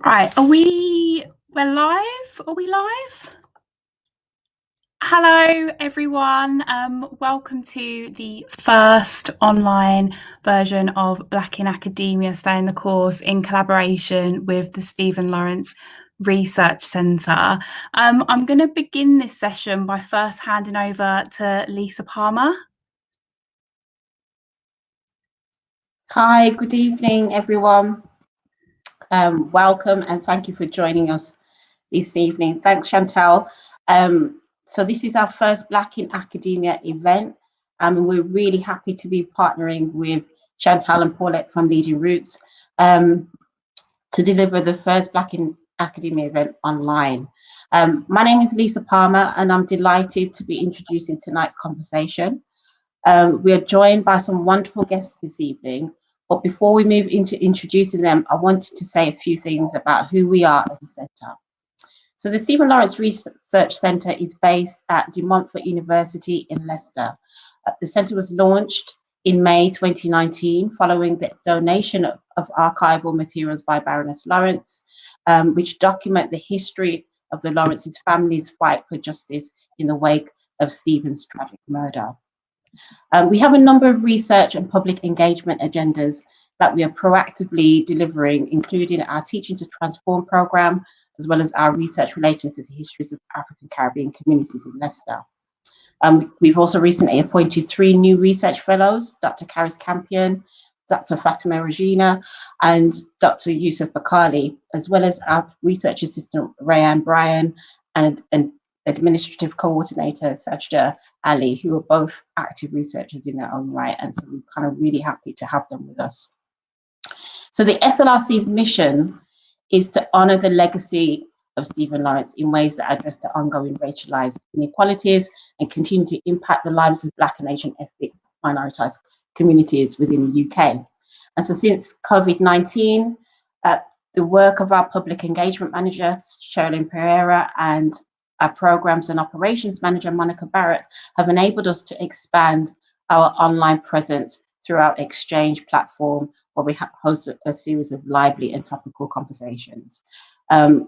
Right, we're live? Are we live? Hello, everyone. Welcome to the first online version of Black in Academia Staying the Course in collaboration with the Stephen Lawrence Research Centre. I'm going to begin this session by first handing over to Lisa Palmer. Hi, good evening, everyone. Welcome and thank you for joining us this evening. Thanks, Chantal. So this is our first Black in Academia event, and we're really happy to be partnering with Chantal and Paulette from Leading Roots to deliver the first Black in Academia event online. My name is Lisa Palmer, and I'm delighted to be introducing tonight's conversation. We are joined by some wonderful guests this evening, but before we move into introducing them, I wanted to say a few things about who we are as a centre. So the Stephen Lawrence Research Centre is based at De Montfort University in Leicester. The centre was launched in May 2019 following the donation of archival materials by Baroness Lawrence, which document the history of the Lawrence's family's fight for justice in the wake of Stephen's tragic murder. We have a number of research and public engagement agendas that we are proactively delivering, including our Teaching to Transform programme, as well as our research related to the histories of African Caribbean communities in Leicester. We've also recently appointed 3 new research fellows, Dr. Karis Campion, Dr. Fatima Regina, and Dr. Yusuf Bakali, as well as our research assistant, Rayanne Bryan, and administrative coordinator, Sajda Ali, who are both active researchers in their own right. And so we're kind of really happy to have them with us. So the SLRC's mission is to honour the legacy of Stephen Lawrence in ways that address the ongoing racialised inequalities and continue to impact the lives of Black and Asian ethnic minoritized communities within the UK. And so since COVID-19, the work of our public engagement manager, Sherilyn Pereira, and our programs and operations manager, Monica Barrett, have enabled us to expand our online presence through our Exchange platform, where we host a series of lively and topical conversations.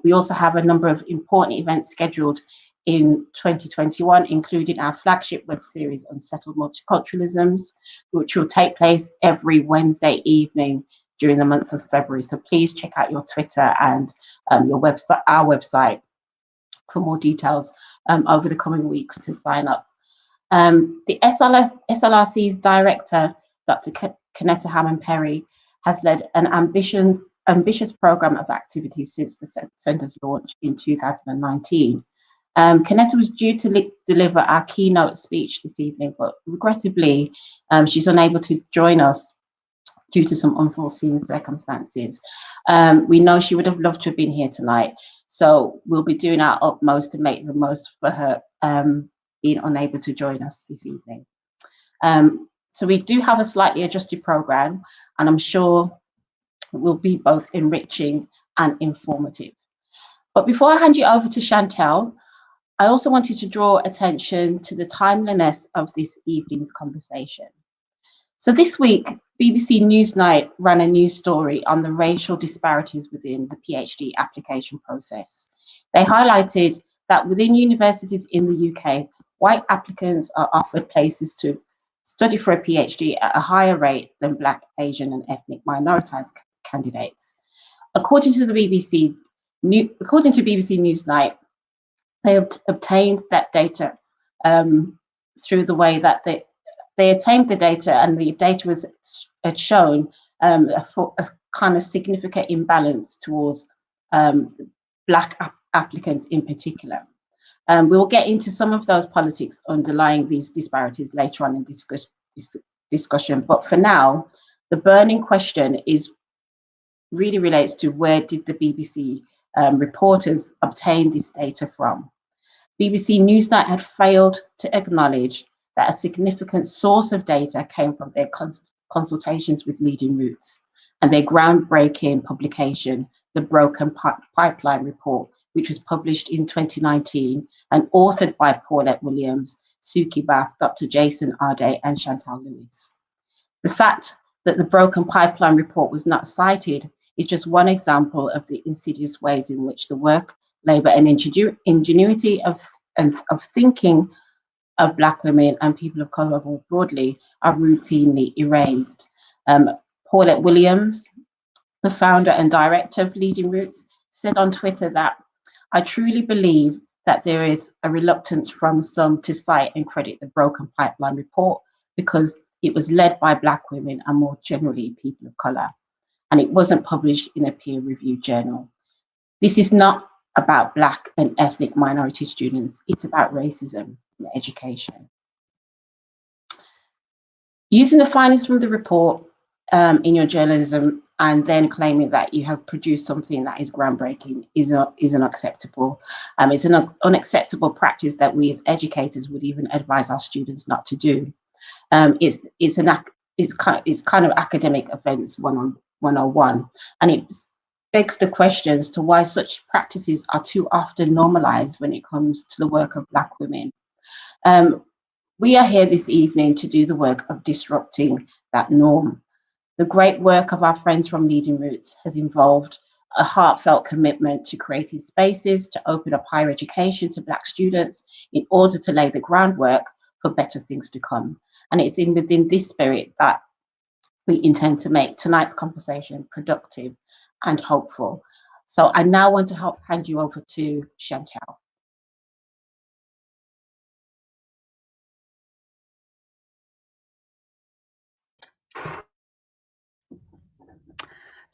We also have a number of important events scheduled in 2021, including our flagship web series on settled multiculturalisms, which will take place every Wednesday evening during the month of February. So please check out your Twitter and our website for more details over the coming weeks to sign up. The SLRC's director, Dr. Kenetta Hammond-Perry, has led an ambitious programme of activities since the centre's launch in 2019. Kenetta was due to deliver our keynote speech this evening, but regrettably, she's unable to join us due to some unforeseen circumstances. We know she would have loved to have been here tonight, so we'll be doing our utmost to make the most for her being unable to join us this evening. So we do have a slightly adjusted programme, and I'm sure it will be both enriching and informative. But before I hand you over to Chantal, I also wanted to draw attention to the timeliness of this evening's conversation. So this week, BBC Newsnight ran a news story on the racial disparities within the PhD application process. They highlighted that within universities in the UK, white applicants are offered places to study for a PhD at a higher rate than Black, Asian and ethnic minoritized candidates. According to BBC Newsnight, they obtained that data through the way that they attained the data, and the data had shown a kind of significant imbalance towards Black applicants in particular. We will get into some of those politics underlying these disparities later on in discussion, but for now, the burning question really relates to where did the BBC reporters obtain this data from. BBC Newsnight had failed to acknowledge that a significant source of data came from their consultations with Leading Roots and their groundbreaking publication, The Broken Pipeline Report, which was published in 2019 and authored by Paulette Williams, Suki Bath, Dr. Jason Ade, and Chantal Lewis. The fact that the Broken Pipeline Report was not cited is just one example of the insidious ways in which the work, labour and ingenuity of thinking of Black women and people of colour more broadly are routinely erased. Paulette Williams, the founder and director of Leading Roots, said on Twitter that I truly believe that there is a reluctance from some to cite and credit the Broken Pipeline report because it was led by Black women and more generally people of colour, and it wasn't published in a peer-reviewed journal. This is not about Black and ethnic minority students, it's about racism in education. Using the findings from the report in your journalism and then claiming that you have produced something that is groundbreaking is unacceptable. It's an unacceptable practice that we as educators would even advise our students not to do. It's kind of academic offence 101, and it begs the question as to why such practices are too often normalised when it comes to the work of Black women. We are here this evening to do the work of disrupting that norm. The great work of our friends from Leading Roots has involved a heartfelt commitment to creating spaces to open up higher education to Black students in order to lay the groundwork for better things to come. And it's within this spirit that we intend to make tonight's conversation productive and hopeful. So I now want to hand you over to Chantal.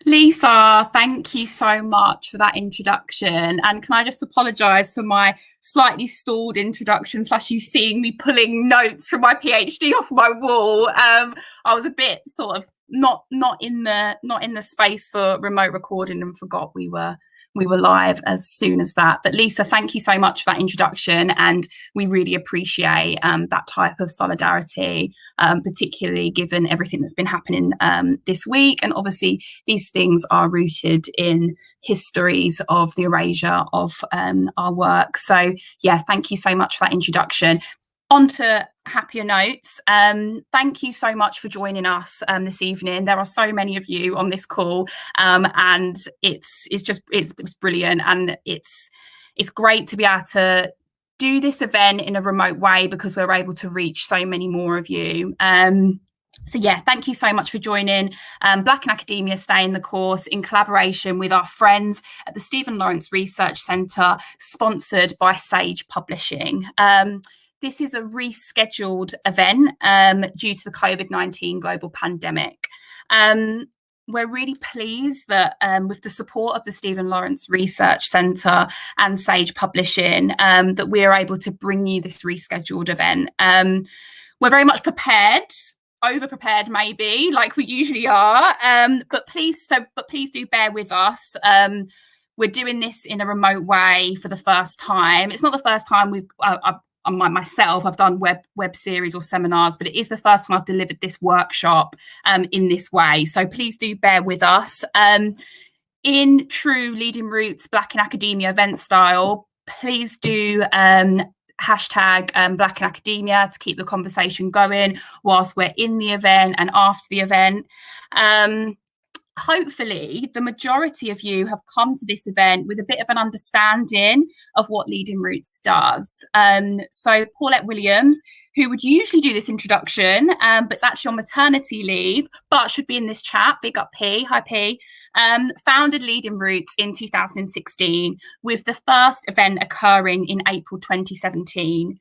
Lisa, thank you so much for that introduction. And can I just apologise for my slightly stalled introduction / you seeing me pulling notes from my PhD off my wall. I was a bit sort of not in the space for remote recording and forgot we were live as soon as that. But Lisa, thank you so much for that introduction, and we really appreciate that type of solidarity, particularly given everything that's been happening this week. And obviously these things are rooted in histories of the erasure of our work. So yeah, thank you so much for that introduction. On to happier notes. Thank you so much for joining us this evening. There are so many of you on this call, and it's brilliant, and it's great to be able to do this event in a remote way because we're able to reach so many more of you. So yeah, thank you so much for joining Black in Academia Staying the Course in collaboration with our friends at the Stephen Lawrence Research Centre, sponsored by Sage Publishing. This is a rescheduled event due to the COVID-19 global pandemic. We're really pleased that with the support of the Stephen Lawrence Research Centre and Sage Publishing, that we're able to bring you this rescheduled event. We're very much prepared, over-prepared maybe, like we usually are, but please do bear with us. We're doing this in a remote way for the first time. It's not the first time I've done web series or seminars, but it is the first time I've delivered this workshop in this way. So please do bear with us. In true Leading Roots Black in Academia event style, please do hashtag Black in Academia to keep the conversation going whilst we're in the event and after the event. Hopefully, the majority of you have come to this event with a bit of an understanding of what Leading Roots does. So Paulette Williams, who would usually do this introduction, but it's actually on maternity leave, but should be in this chat, big up P, hi P, founded Leading Roots in 2016, with the first event occurring in April 2017.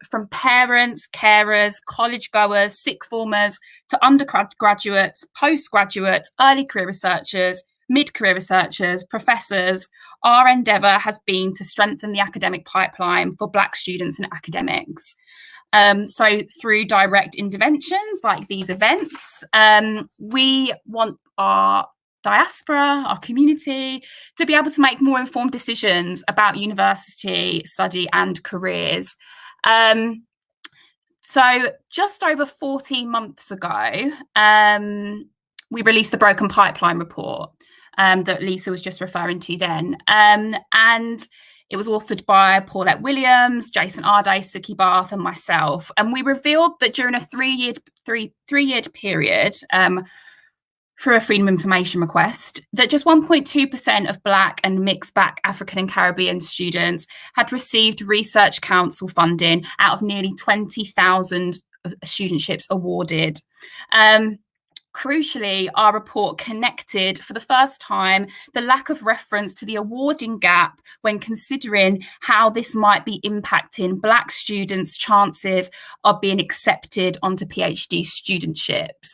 From parents, carers, college goers, sixth formers, to undergraduates, postgraduates, early career researchers, mid-career researchers, professors, our endeavour has been to strengthen the academic pipeline for Black students and academics. So through direct interventions like these events, we want our diaspora, our community, to be able to make more informed decisions about university, study and careers. So just over 14 months ago, we released the Broken Pipeline report that Lisa was just referring to then. And it was authored by Paulette Williams, Jason Arday, Suki Barth, and myself. And we revealed that during a three-year period, through a Freedom of Information request that just 1.2% of Black and mixed Black African and Caribbean students had received Research Council funding out of nearly 20,000 studentships awarded. Crucially, our report connected for the first time the lack of reference to the awarding gap when considering how this might be impacting Black students' chances of being accepted onto PhD studentships.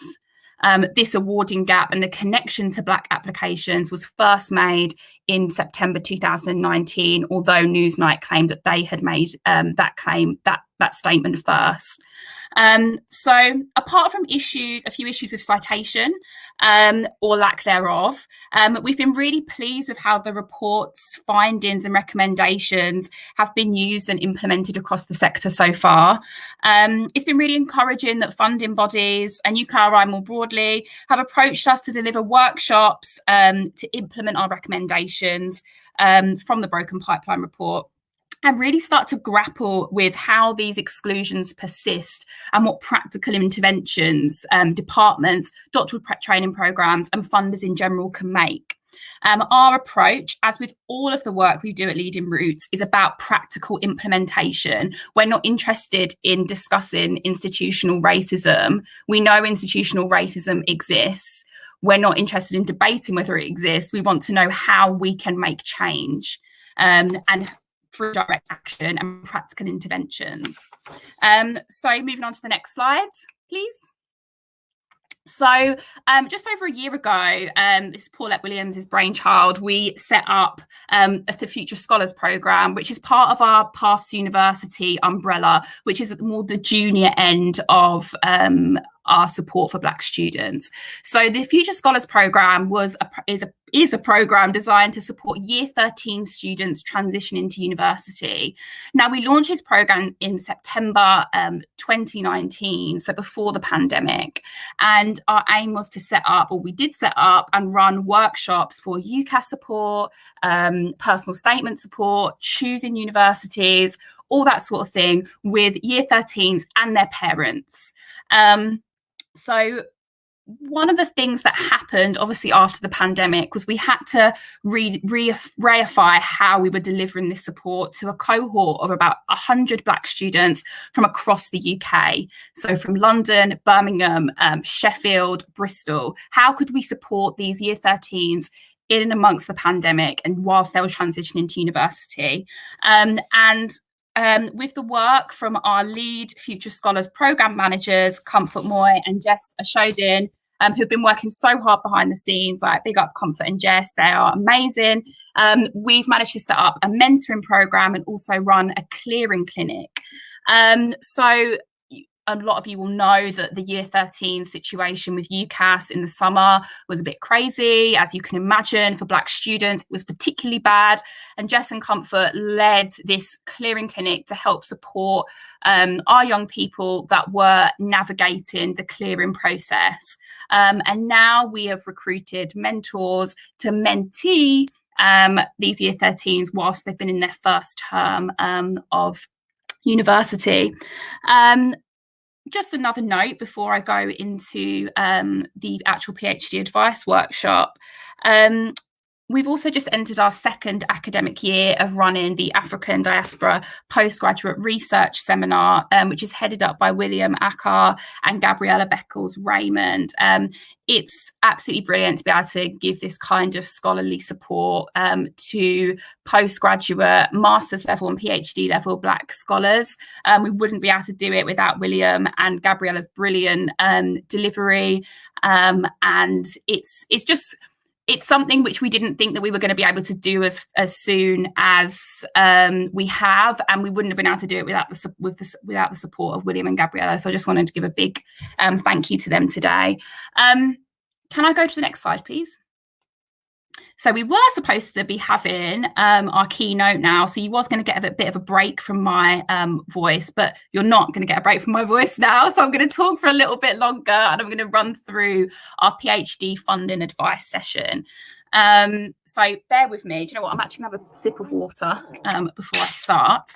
This awarding gap and the connection to Black applications was first made in September 2019, although Newsnight claimed that they had made that statement first. So apart from a few issues with citation or lack thereof, we've been really pleased with how the report's findings and recommendations have been used and implemented across the sector so far. It's been really encouraging that funding bodies and UKRI more broadly have approached us to deliver workshops to implement our recommendations from the Broken Pipeline report, and really start to grapple with how these exclusions persist and what practical interventions departments, doctoral training programs and funders in general can make. Our approach, as with all of the work we do at Leading Roots, is about practical implementation. We're not interested in discussing institutional racism. We know institutional racism exists. We're not interested in debating whether it exists. We want to know how we can make change and through direct action and practical interventions. So moving on to the next slide, please. So just over a year ago, this is Paulette Williams' brainchild, we set up the Future Scholars Programme, which is part of our Paths to University umbrella, which is more the junior end of our support for Black students. So the Future Scholars Programme is a programme designed to support Year 13 students transitioning to university. Now, we launched this programme in September 2019, so before the pandemic, and our aim was to set up and run workshops for UCAS support, personal statement support, choosing universities, all that sort of thing with Year 13s and their parents. So one of the things that happened, obviously, after the pandemic was we had to reify how we were delivering this support to a cohort of about 100 Black students from across the UK. So from London, Birmingham, Sheffield, Bristol. How could we support these Year 13s in and amongst the pandemic and whilst they were transitioning to university? With the work from our lead Future Scholars Programme managers, Comfort Moy and Jess Ashodin, who've been working so hard behind the scenes, like big up Comfort and Jess, they are amazing. We've managed to set up a mentoring programme and also run a clearing clinic. So a lot of you will know that the Year 13 situation with UCAS in the summer was a bit crazy. As you can imagine, for Black students, it was particularly bad. And Jess and Comfort led this clearing clinic to help support our young people that were navigating the clearing process. And now we have recruited mentors to mentee these Year 13s whilst they've been in their first term of university. Just another note before I go into the actual PhD advice workshop. We've also just entered our second academic year of running the African Diaspora Postgraduate Research Seminar, which is headed up by William Akar and Gabriella Beckles-Raymond. It's absolutely brilliant to be able to give this kind of scholarly support to postgraduate, master's level and PhD level Black scholars. We wouldn't be able to do it without William and Gabriella's brilliant delivery. And it's something which we didn't think that we were going to be able to do as soon as we have, and we wouldn't have been able to do it without the support of William and Gabriella. So I just wanted to give a big thank you to them today. Can I go to the next slide, please? So we were supposed to be having our keynote now. So you was going to get a bit of a break from my voice, but you're not going to get a break from my voice now. So I'm going to talk for a little bit longer and I'm going to run through our PhD funding advice session. So bear with me. Do you know what? I'm actually going to have a sip of water before I start.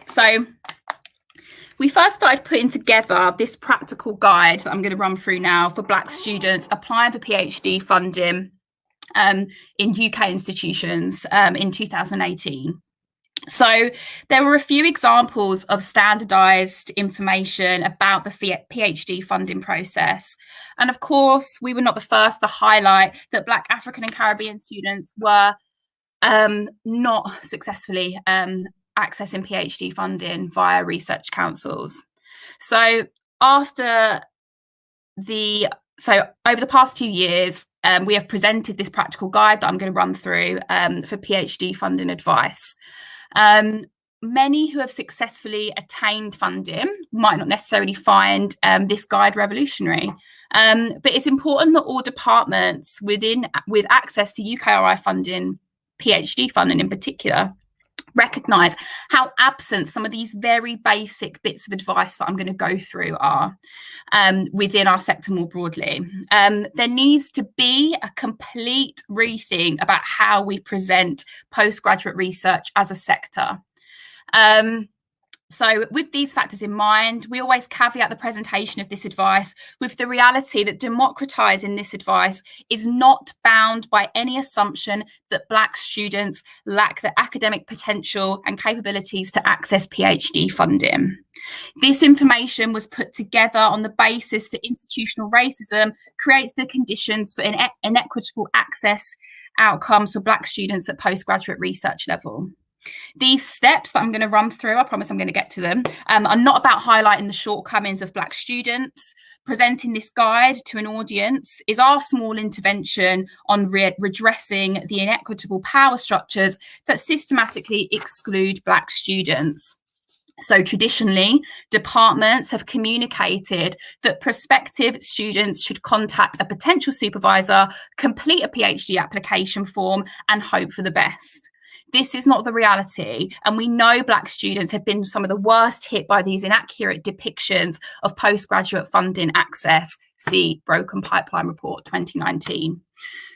So we first started putting together this practical guide that I'm going to run through now for Black students applying for PhD funding in UK institutions in 2018. So there were a few examples of standardised information about the PhD funding process. And of course, we were not the first to highlight that Black, African and Caribbean students were not successfully accessing PhD funding via research councils. So over the past 2 years, we have presented this practical guide that I'm going to run through for PhD funding advice. Many who have successfully attained funding might not necessarily find this guide revolutionary, but it's important that all departments with access to UKRI funding, PhD funding in particular, recognise how absent some of these very basic bits of advice that I'm going to go through are within our sector more broadly. There needs to be a complete rethink about how we present postgraduate research as a sector. So with these factors in mind, we always caveat the presentation of this advice with the reality that democratising this advice is not bound by any assumption that Black students lack the academic potential and capabilities to access PhD funding. This information was put together on the basis that institutional racism creates the conditions for inequitable access outcomes for Black students at postgraduate research level. These steps that I'm going to run through, I promise I'm going to get to them, are not about highlighting the shortcomings of Black students. Presenting this guide to an audience is our small intervention on redressing the inequitable power structures that systematically exclude Black students. So traditionally, departments have communicated that prospective students should contact a potential supervisor, complete a PhD application form, and hope for the best. This is not the reality, and we know Black students have been some of the worst hit by these inaccurate depictions of postgraduate funding access. See Broken Pipeline Report 2019.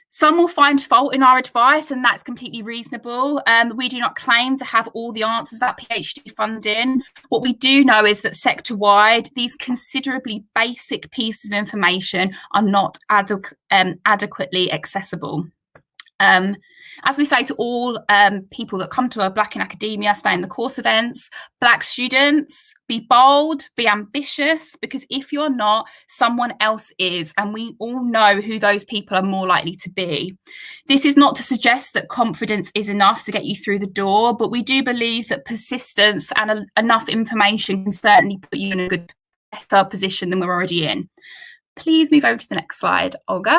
Some will find fault in our advice, and that's completely reasonable. We do not claim to have all the answers about PhD funding. What we do know is that sector-wide, these considerably basic pieces of information are not adequately accessible. As we say to all people that come to our Black in Academia, stay in the course events, Black students, be bold, be ambitious, because if you're not, someone else is, and we all know who those people are more likely to be. This is not to suggest that confidence is enough to get you through the door, but we do believe that persistence and enough information can certainly put you in a better position than we're already in. Please move over to the next slide, Olga.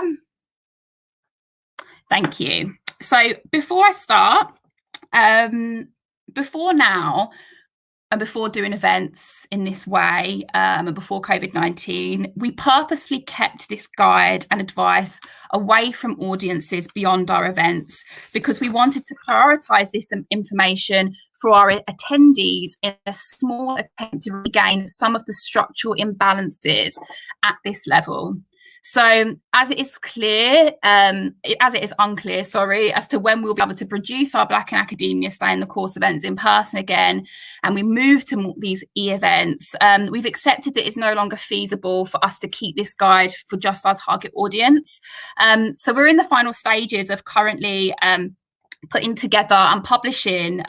Thank you. So before I start, before now, and before doing events in this way, and before COVID-19, we purposely kept this guide and advice away from audiences beyond our events because we wanted to prioritise this information for our attendees in a small attempt to regain some of the structural imbalances at this level. So as it is unclear, as to when we'll be able to produce our Black in Academia Stay in the Course events in person again, and we move to these e-events, we've accepted that it's no longer feasible for us to keep this guide for just our target audience. So we're in the final stages of currently putting together and publishing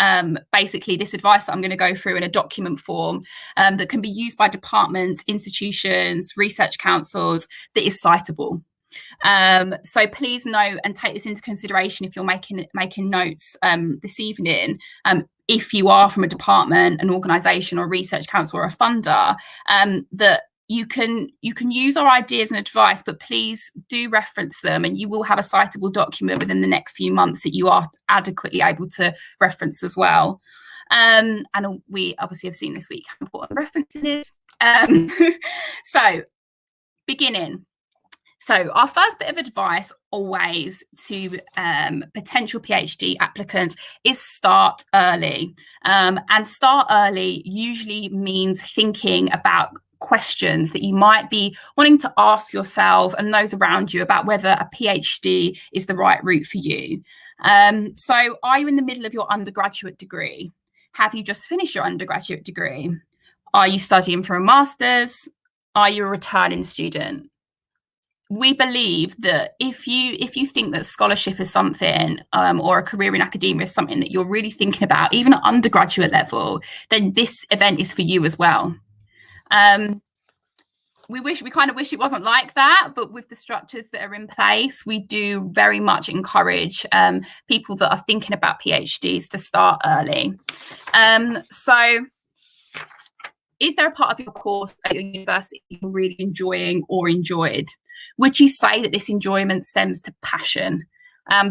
basically this advice that I'm going to go through in a document form that can be used by departments, institutions, research councils, that is citable. So please note and take this into consideration if you're making notes this evening. If you are from a department, an organisation or a research council or a funder, that you can use our ideas and advice, but please do reference them, and you will have a citable document within the next few months that you are adequately able to reference as well. And we obviously have seen this week how important referencing is. So beginning. So our first bit of advice always to potential PhD applicants is start early. And start early usually means thinking about questions that you might be wanting to ask yourself and those around you about whether a PhD is the right route for you. So are you in the middle of your undergraduate degree? Have you just finished your undergraduate degree? Are you studying for a master's? Are you a returning student? We believe that if you think that scholarship is something, or a career in academia is something that you're really thinking about, even at undergraduate level, then this event is for you as well. We kind of wish it wasn't like that, but with the structures that are in place, we do very much encourage people that are thinking about PhDs to start early. So is there a part of your course at your university you're really enjoying or enjoyed? Would you say that this enjoyment stems to passion?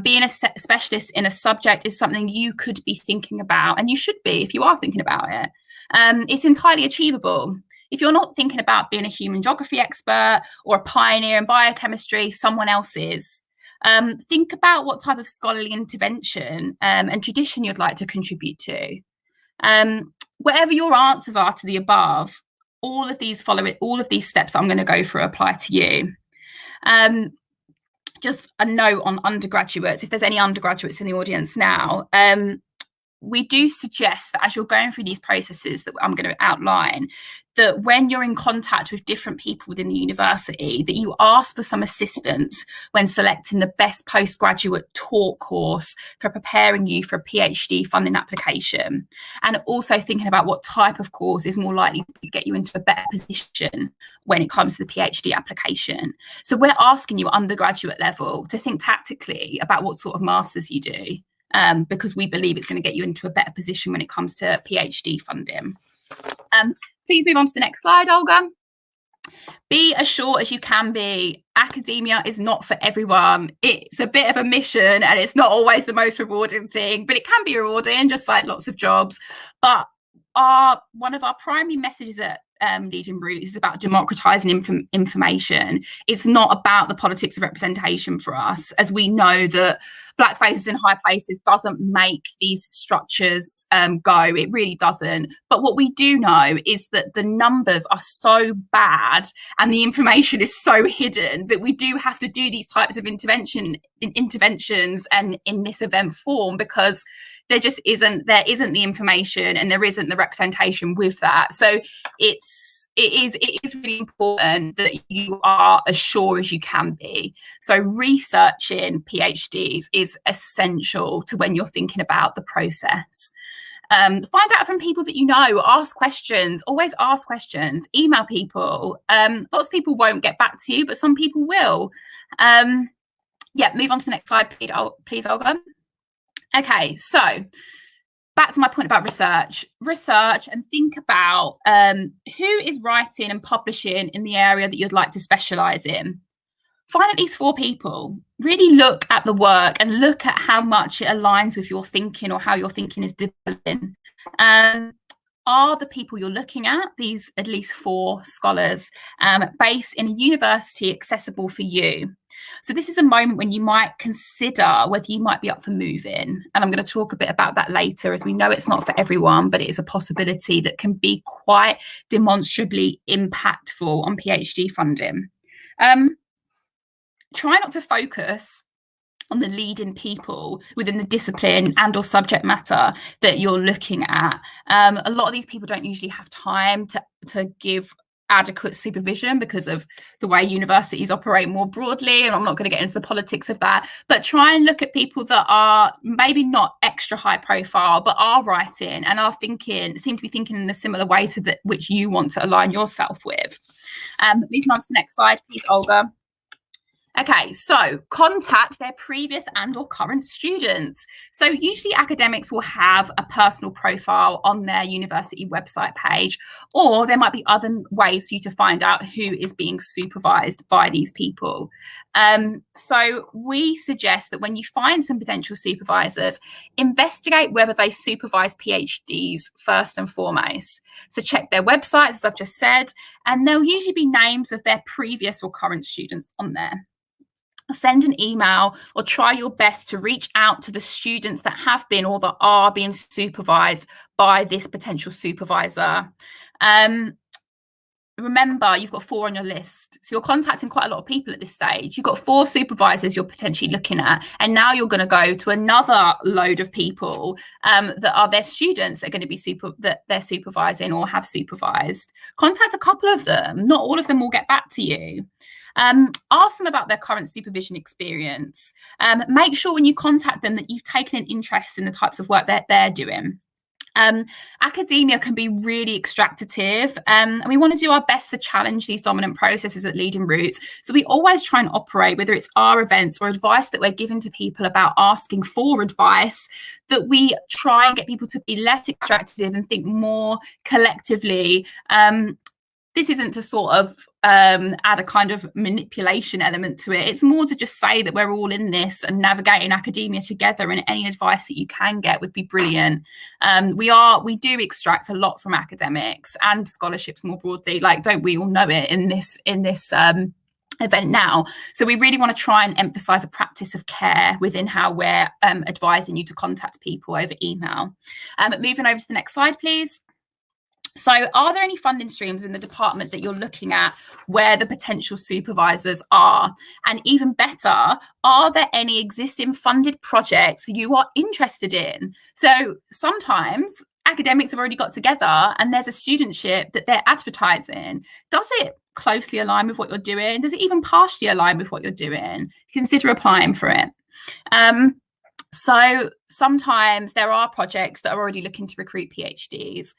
Being a specialist in a subject is something you could be thinking about, and you should be if you are thinking about it. It's entirely achievable. If you're not thinking about being a human geography expert or a pioneer in biochemistry, someone else is. Think about what type of scholarly intervention and tradition you'd like to contribute to. Whatever your answers are to the above, all of these steps that I'm going to go through apply to you. Just a note on undergraduates, if there's any undergraduates in the audience now, we do suggest that as you're going through these processes that I'm going to outline, that when you're in contact with different people within the university, that you ask for some assistance when selecting the best postgraduate taught course for preparing you for a PhD funding application, and also thinking about what type of course is more likely to get you into a better position when it comes to the PhD application. So we're asking you at undergraduate level to think tactically about what sort of masters you do, because we believe it's going to get you into a better position when it comes to PhD funding. Please move on to the next slide, Olga. Be as short as you can be. Academia is not for everyone. It's a bit of a mission and it's not always the most rewarding thing, but it can be rewarding, just like lots of jobs. But one of our primary messages at Legion Root is about democratizing information. It's not about the politics of representation for us, as we know that black faces in high places doesn't make these structures go. It really doesn't. But what we do know is that the numbers are so bad and the information is so hidden that we do have to do these types of interventions and in this event form, because there isn't the information and there isn't the representation with that. So it is really important that you are as sure as you can be. So researching PhDs is essential to when you're thinking about the process. Find out from people that you know, ask questions, always ask questions, email people. Lots of people won't get back to you, but some people will. Move on to the next slide, please, Olga. Okay, so back to my point about research and think about who is writing and publishing in the area that you'd like to specialise in. Find at least 4 people. Really look at the work and look at how much it aligns with your thinking or how your thinking is developing. Are the people you're looking at, these at least 4 scholars, based in a university accessible for you? So this is a moment when you might consider whether you might be up for moving. And I'm going to talk a bit about that later, as we know it's not for everyone, but it is a possibility that can be quite demonstrably impactful on PhD funding. Try not to focus on the leading people within the discipline and or subject matter that you're looking at. A lot of these people don't usually have time to give adequate supervision because of the way universities operate more broadly, and I'm not going to get into the politics of that, but try and look at people that are maybe not extra high profile but are writing and are seem to be thinking in a similar way to which you want to align yourself with. Moving on to the next slide, please, Olga. Okay, so contact their previous and or current students. So usually academics will have a personal profile on their university website page, or there might be other ways for you to find out who is being supervised by these people. So we suggest that when you find some potential supervisors, investigate whether they supervise PhDs first and foremost. So check their websites, as I've just said, and there'll usually be names of their previous or current students on there. Send an email or try your best to reach out to the students that have been or that are being supervised by this potential supervisor. remember, you've got 4 on your list. So you're contacting quite a lot of people at this stage. You've got 4 supervisors you're potentially looking at. And now you're going to go to another load of people that are their students that are going to be that they're supervising or have supervised. Contact a couple of them. Not all of them will get back to you. Ask them about their current supervision experience. Make sure when you contact them that you've taken an interest in the types of work that they're doing. Academia can be really extractive, and we want to do our best to challenge these dominant processes at Leading Roots. So we always try and operate, whether it's our events or advice that we're giving to people about asking for advice, that we try and get people to be less extractive and think more collectively. This isn't to sort of add a kind of manipulation element to it. It's more to just say that we're all in this and navigating academia together, and any advice that you can get would be brilliant. We do extract a lot from academics and scholarships more broadly. Like, don't we all know it in this event now? So we really want to try and emphasize a practice of care within how we're advising you to contact people over email. Moving over to the next slide, please. So are there any funding streams in the department that you're looking at where the potential supervisors are? And even better, are there any existing funded projects you are interested in? So sometimes academics have already got together and there's a studentship that they're advertising. Does it closely align with what you're doing? Does it even partially align with what you're doing? Consider applying for it. So sometimes there are projects that are already looking to recruit PhDs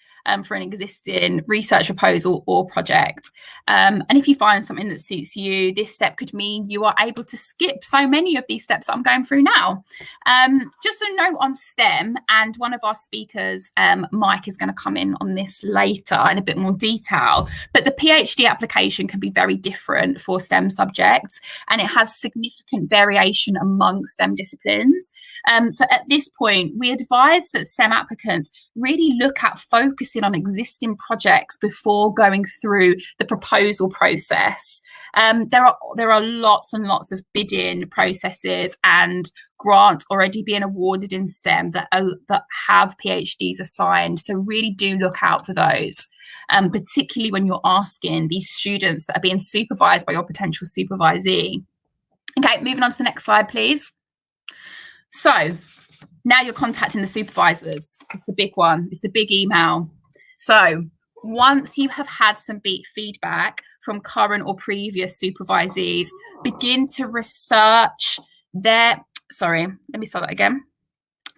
for an existing research proposal or project. And if you find something that suits you, this step could mean you are able to skip so many of these steps that I'm going through now. Just a note on STEM, and one of our speakers, Mike, is going to come in on this later in a bit more detail, but the PhD application can be very different for STEM subjects, and it has significant variation among STEM disciplines. So at this point, we advise that STEM applicants really look at focusing on existing projects before going through the proposal process. There are lots and lots of bidding processes and grants already being awarded in STEM that have PhDs assigned. So really do look out for those, particularly when you're asking these students that are being supervised by your potential supervisee. Okay, moving on to the next slide, please. So now you're contacting the supervisors. It's the big one. It's the big email. So once you have had some feedback from current or previous supervisees, begin to research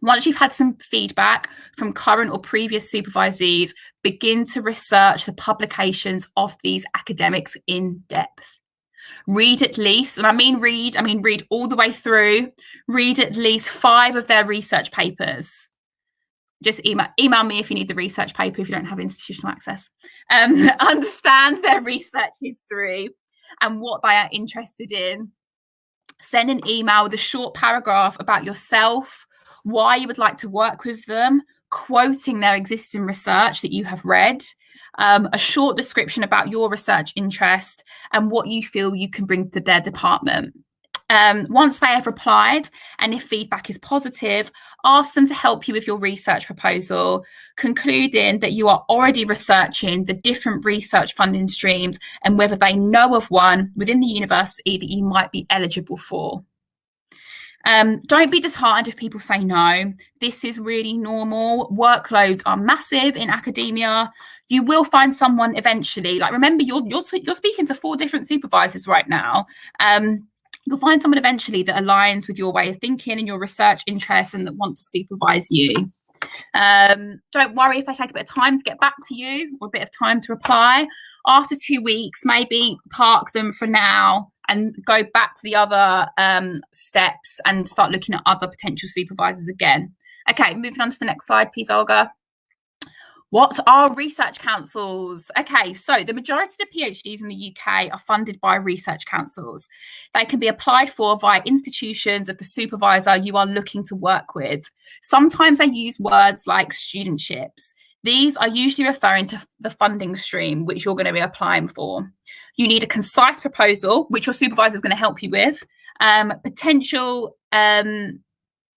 Once you've had some feedback from current or previous supervisees, begin to research the publications of these academics in depth. Read at least, and I mean read all the way through, read at least 5 of their research papers. Just email me if you need the research paper if you don't have institutional access. Understand their research history and what they are interested in. Send an email with a short paragraph about yourself, why you would like to work with them, quoting their existing research that you have read, a short description about your research interest and what you feel you can bring to their department. Once they have replied, and if feedback is positive, ask them to help you with your research proposal, concluding that you are already researching the different research funding streams and whether they know of one within the university that you might be eligible for. Don't be disheartened if people say no. This is really normal. Workloads are massive in academia. You will find someone eventually. Like, remember, you're speaking to 4 different supervisors right now. You'll find someone eventually that aligns with your way of thinking and your research interests and that want to supervise you. Don't worry if they take a bit of time to get back to you or a bit of time to reply. After 2 weeks, maybe park them for now and go back to the other steps and start looking at other potential supervisors again. Okay, moving on to the next slide, please, Olga. What are research councils? Okay, so the majority of the PhDs in the UK are funded by research councils. They can be applied for via institutions of the supervisor you are looking to work with. Sometimes they use words like studentships. These are usually referring to the funding stream which you're going to be applying for. You need a concise proposal, which your supervisor is going to help you with.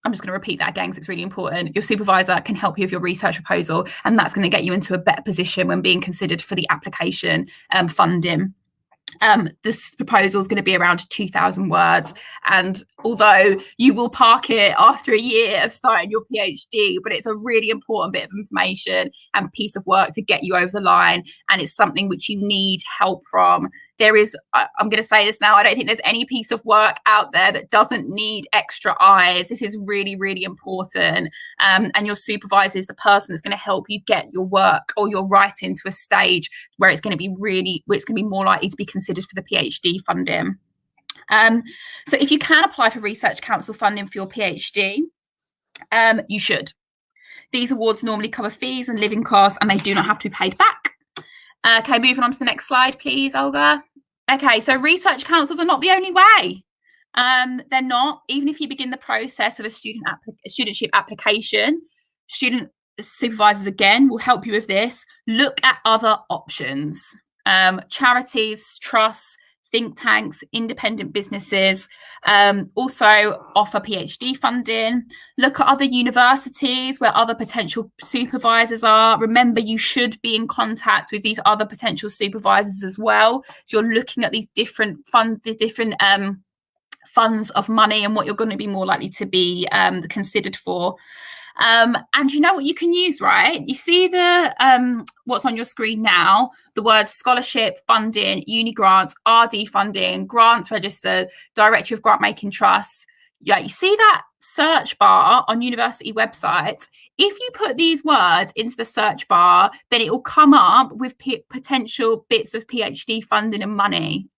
I'm just going to repeat that again because it's really important. Your supervisor can help you with your research proposal, and that's going to get you into a better position when being considered for the application funding. This proposal is going to be around 2,000 words, and although you will park it after a year of starting your PhD, but it's a really important bit of information and piece of work to get you over the line, and it's something which you need help from. There is, I'm going to say this now, I don't think there's any piece of work out there that doesn't need extra eyes. This is really, really important. And your supervisor is the person that's going to help you get your work or your writing to a stage where it's going to be more likely to be considered for the PhD funding. So if you can apply for Research Council funding for your PhD, you should. These awards normally cover fees and living costs, and they do not have to be paid back. Okay, moving on to the next slide, please, Olga. Okay, so research councils are not the only way. They're not. Even if you begin the process of a studentship application, student supervisors, again, will help you with this. Look at other options. Charities, trusts, think tanks, independent businesses also offer PhD funding. Look at other universities where other potential supervisors are. Remember, you should be in contact with these other potential supervisors as well. So you're looking at these different funds, the different funds of money and what you're going to be more likely to be considered for. And you know what you can use, right? You see the what's on your screen now, the words scholarship, funding, uni grants, RD funding, grants register, directory of grant making trusts. Yeah, you see that search bar on university websites. If you put these words into the search bar, then it will come up with potential bits of PhD funding and money.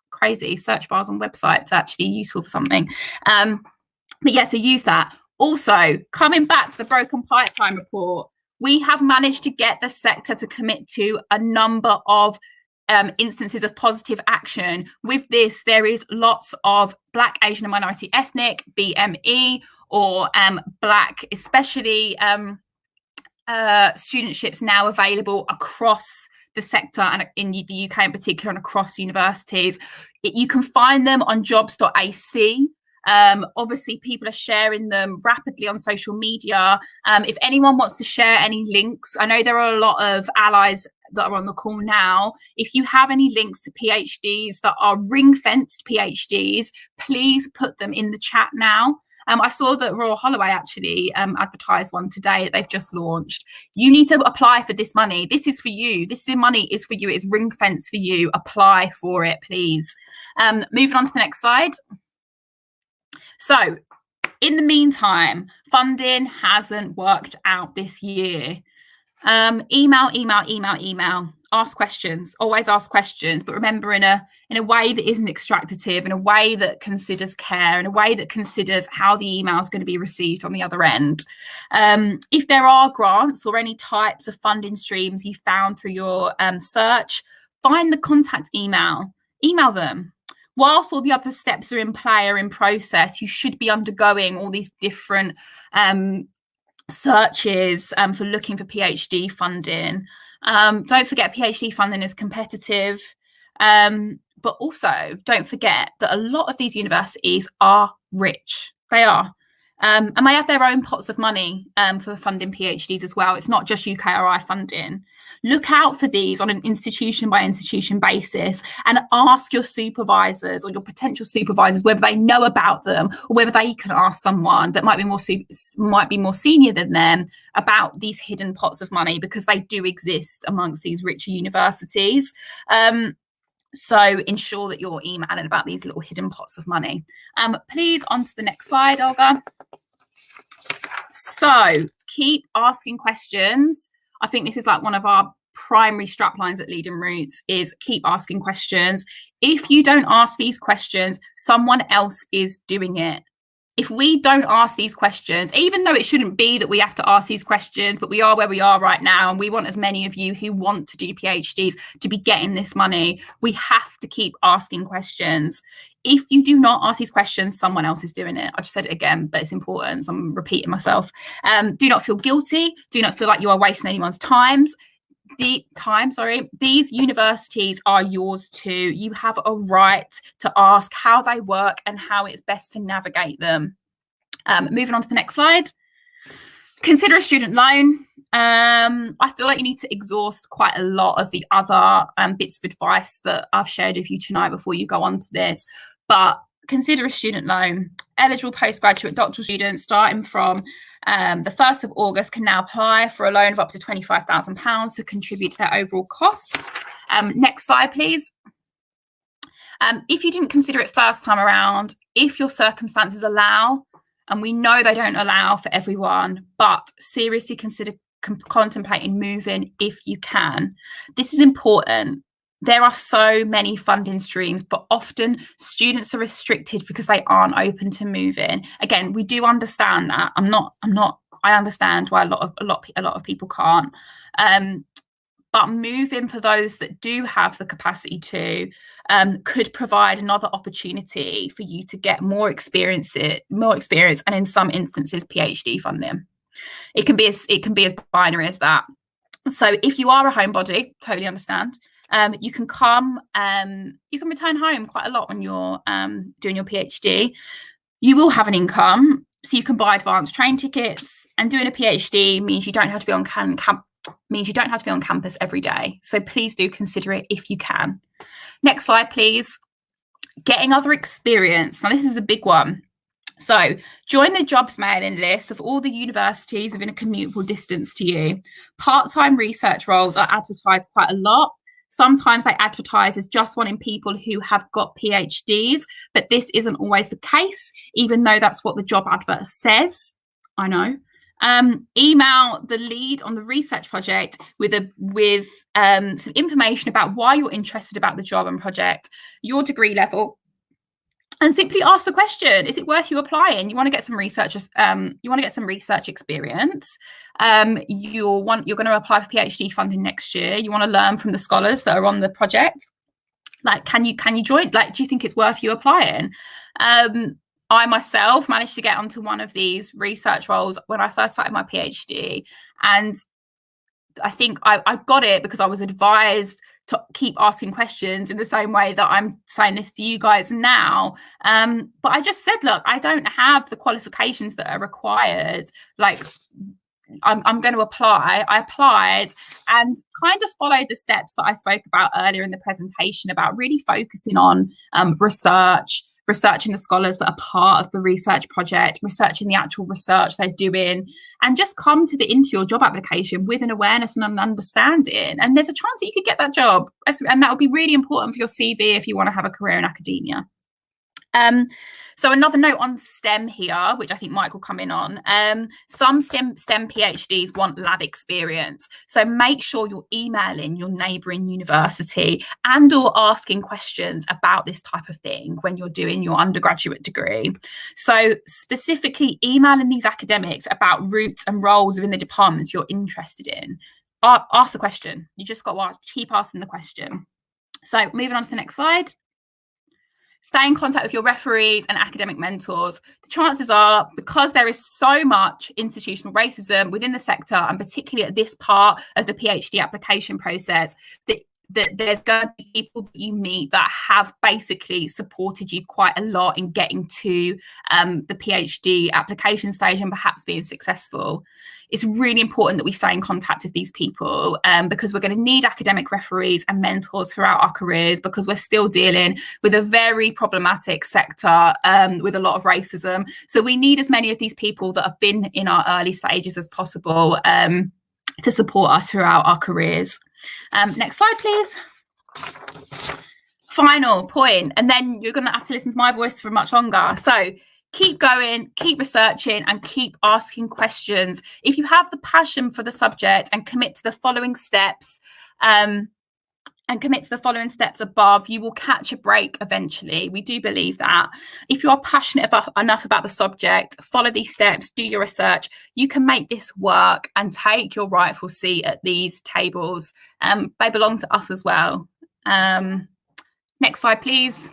Crazy, search bars on websites actually useful for something. But yeah, so use that. Also, coming back to the Broken Pipeline report, we have managed to get the sector to commit to a number of instances of positive action. With this, there is lots of Black, Asian and minority ethnic, BME, or Black, especially studentships now available across the sector and in the UK in particular and across universities. You can find them on jobs.ac. Obviously, people are sharing them rapidly on social media. If anyone wants to share any links, I know there are a lot of allies that are on the call now. If you have any links to PhDs that are ring-fenced PhDs, please put them in the chat now. I saw that Royal Holloway actually advertised one today that they've just launched. You need to apply for this money. This is for you. This money is for you. It's ring-fenced for you. Apply for it, please. Moving on to the next slide. So, in the meantime, funding hasn't worked out this year. Email. Ask questions. Always ask questions, but remember, in a way that isn't extractive, in a way that considers care, in a way that considers how the email is going to be received on the other end. If there are grants or any types of funding streams you found through your search, find the contact email. Email them. Whilst all the other steps are in play or in process, you should be undergoing all these different searches for looking for PhD funding. Don't forget PhD funding is competitive, but also don't forget that a lot of these universities are rich. They are. And they have their own pots of money for funding PhDs as well. It's not just UKRI funding. Look out for these on an institution by institution basis and ask your supervisors or your potential supervisors whether they know about them or whether they can ask someone that might be more senior than them about these hidden pots of money, because they do exist amongst these richer universities. So ensure that you're emailing about these little hidden pots of money. Please, on to the next slide, Olga. So keep asking questions. I think this is like one of our primary strap lines at Leading Roots, is keep asking questions. If you don't ask these questions, someone else is doing it. If we don't ask these questions, even though it shouldn't be that we have to ask these questions, but we are where we are right now, and we want as many of you who want to do PhDs to be getting this money, we have to keep asking questions. If you do not ask these questions, someone else is doing it. I just said it again, but it's important, so I'm repeating myself. Do not feel guilty. Do not feel like you are wasting anyone's time. These universities are yours too. You have a right to ask how they work and how it's best to navigate them. Moving on to the next slide. Consider a student loan. I feel like you need to exhaust quite a lot of the other bits of advice that I've shared with you tonight before you go on to this, but consider a student loan. Eligible postgraduate doctoral students starting from the 1st of August can now apply for a loan of up to £25,000 to contribute to their overall costs. Next slide, please. If you didn't consider it first time around, if your circumstances allow, and we know they don't allow for everyone, but seriously consider contemplating moving if you can. This is important. There are so many funding streams, but often students are restricted because they aren't open to moving. Again, we do understand that. I understand why a lot of people can't. But moving for those that do have the capacity to could provide another opportunity for you to get more experience, and in some instances, PhD funding. It can be as binary as that. So if you are a homebody, totally understand. You can return home quite a lot when you're doing your PhD. You will have an income, so you can buy advanced train tickets. And doing a PhD means you don't have to be on campus every day. So please do consider it if you can. Next slide, please. Getting other experience. Now, this is a big one. So join the jobs mailing list of all the universities within a commutable distance to you. Part-time research roles are advertised quite a lot. Sometimes they advertise as just wanting people who have got PhDs, but this isn't always the case, even though that's what the job advert says. I know. Email the lead on the research project with some information about why you're interested about the job and project, your degree level, and simply ask the question: is it worth you applying? You want to get some research. You want to get some research experience. You're going to apply for PhD funding next year. You want to learn from the scholars that are on the project. Like, can you join? Like, do you think it's worth you applying? I myself managed to get onto one of these research roles when I first started my PhD. And I think I got it because I was advised to keep asking questions in the same way that I'm saying this to you guys now. But I just said, look, I don't have the qualifications that are required. Like, I'm going to apply. I applied and kind of followed the steps that I spoke about earlier in the presentation about really focusing on researching the scholars that are part of the research project, researching the actual research they're doing, and just come into your job application with an awareness and an understanding. And there's a chance that you could get that job. And that would be really important for your CV if you want to have a career in academia. So another note on STEM here, which I think Mike will come in on. Some STEM PhDs want lab experience. So make sure you're emailing your neighbouring university and or asking questions about this type of thing when you're doing your undergraduate degree. So specifically emailing these academics about routes and roles within the departments you're interested in. Ask the question. You just got to keep asking the question. So moving on to the next slide. Stay in contact with your referees and academic mentors. The chances are, because there is so much institutional racism within the sector, and particularly at this part of the PhD application process, that there's going to be people that you meet that have basically supported you quite a lot in getting to the PhD application stage and perhaps being successful. It's really important that we stay in contact with these people because we're going to need academic referees and mentors throughout our careers, because we're still dealing with a very problematic sector with a lot of racism. So we need as many of these people that have been in our early stages as possible to support us throughout our careers. Next slide, please. Final point, and then you're going to have to listen to my voice for much longer. So keep going, keep researching, and keep asking questions. If you have the passion for the subject and commit to the following steps, above, you will catch a break eventually. We do believe that. If you are passionate enough about the subject, follow these steps, do your research, you can make this work and take your rightful seat at these tables. They belong to us as well. Next slide, please.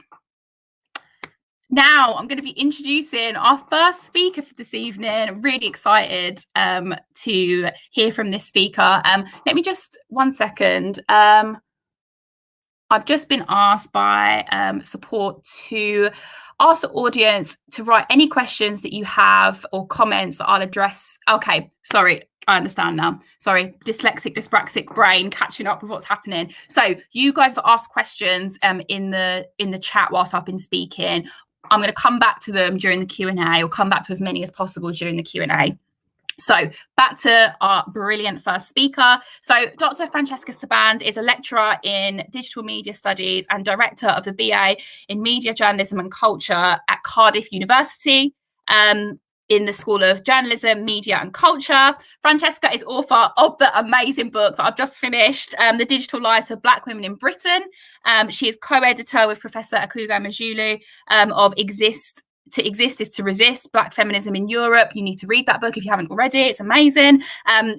Now I'm going to be introducing our first speaker for this evening. I'm really excited to hear from this speaker. Let me just 1 second. I've just been asked by support to ask the audience to write any questions that you have or comments that I'll address. Okay, sorry, I understand now. Sorry, dyslexic, dyspraxic brain catching up with what's happening. So you guys have asked questions in the chat whilst I've been speaking. I'm going to come back to them during the Q&A, or come back to as many as possible during the Q&A. So back to our brilliant first speaker. So Dr. Francesca Saband is a lecturer in digital media studies and director of the BA in media journalism and culture at Cardiff University in the School of Journalism, Media and Culture. Francesca is author of the amazing book that I've just finished, The Digital Lives of Black Women in Britain. She is co-editor with Professor Akugo Majulu of Exist. To Exist is to Resist, Black Feminism in Europe. You need to read that book if you haven't already. It's amazing.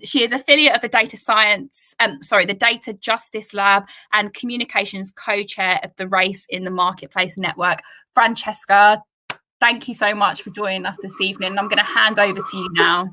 She is affiliate of the the Data Justice Lab and communications co-chair of the Race in the Marketplace Network. Francesca, thank you so much for joining us this evening. I'm going to hand over to you now.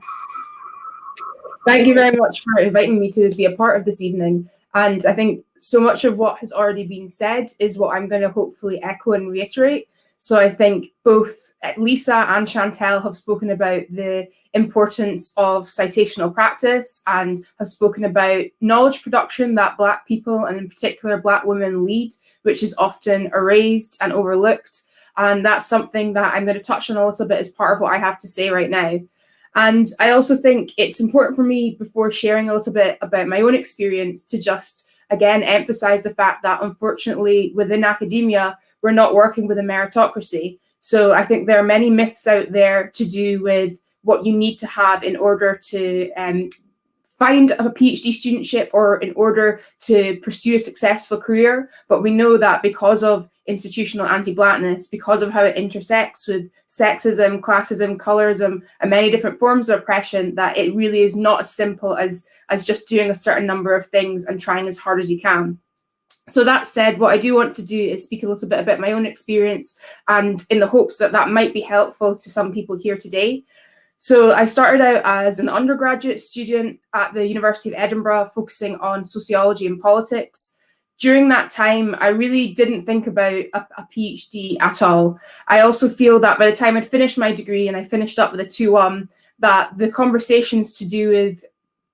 Thank you very much for inviting me to be a part of this evening. And I think so much of what has already been said is what I'm going to hopefully echo and reiterate. So I think both Lisa and Chantel have spoken about the importance of citational practice and have spoken about knowledge production that Black people, and in particular Black women, lead, which is often erased and overlooked. And that's something that I'm going to touch on a little bit as part of what I have to say right now. And I also think it's important for me, before sharing a little bit about my own experience, to just, again, emphasize the fact that unfortunately within academia, we're not working with a meritocracy. So I think there are many myths out there to do with what you need to have in order to find a PhD studentship or in order to pursue a successful career. But we know that because of institutional anti-Blackness, because of how it intersects with sexism, classism, colorism, and many different forms of oppression, that it really is not as simple as just doing a certain number of things and trying as hard as you can. So that said, what I do want to do is speak a little bit about my own experience, and in the hopes that that might be helpful to some people here today. So I started out as an undergraduate student at the University of Edinburgh, focusing on sociology and politics. During that time, I really didn't think about a PhD at all. I also feel that by the time I'd finished my degree and I finished up with a 2-1, that the conversations to do with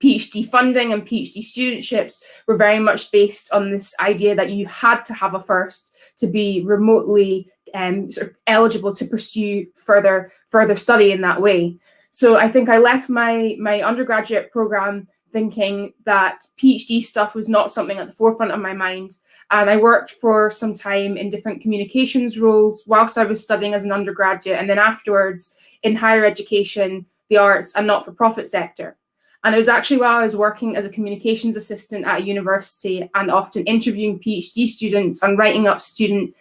PhD funding and PhD studentships were very much based on this idea that you had to have a first to be remotely sort of eligible to pursue further study in that way. So I think I left my undergraduate program thinking that PhD stuff was not something at the forefront of my mind. And I worked for some time in different communications roles whilst I was studying as an undergraduate, and then afterwards in higher education, the arts and not-for-profit sector. And it was actually while I was working as a communications assistant at a university and often interviewing PhD students and writing up student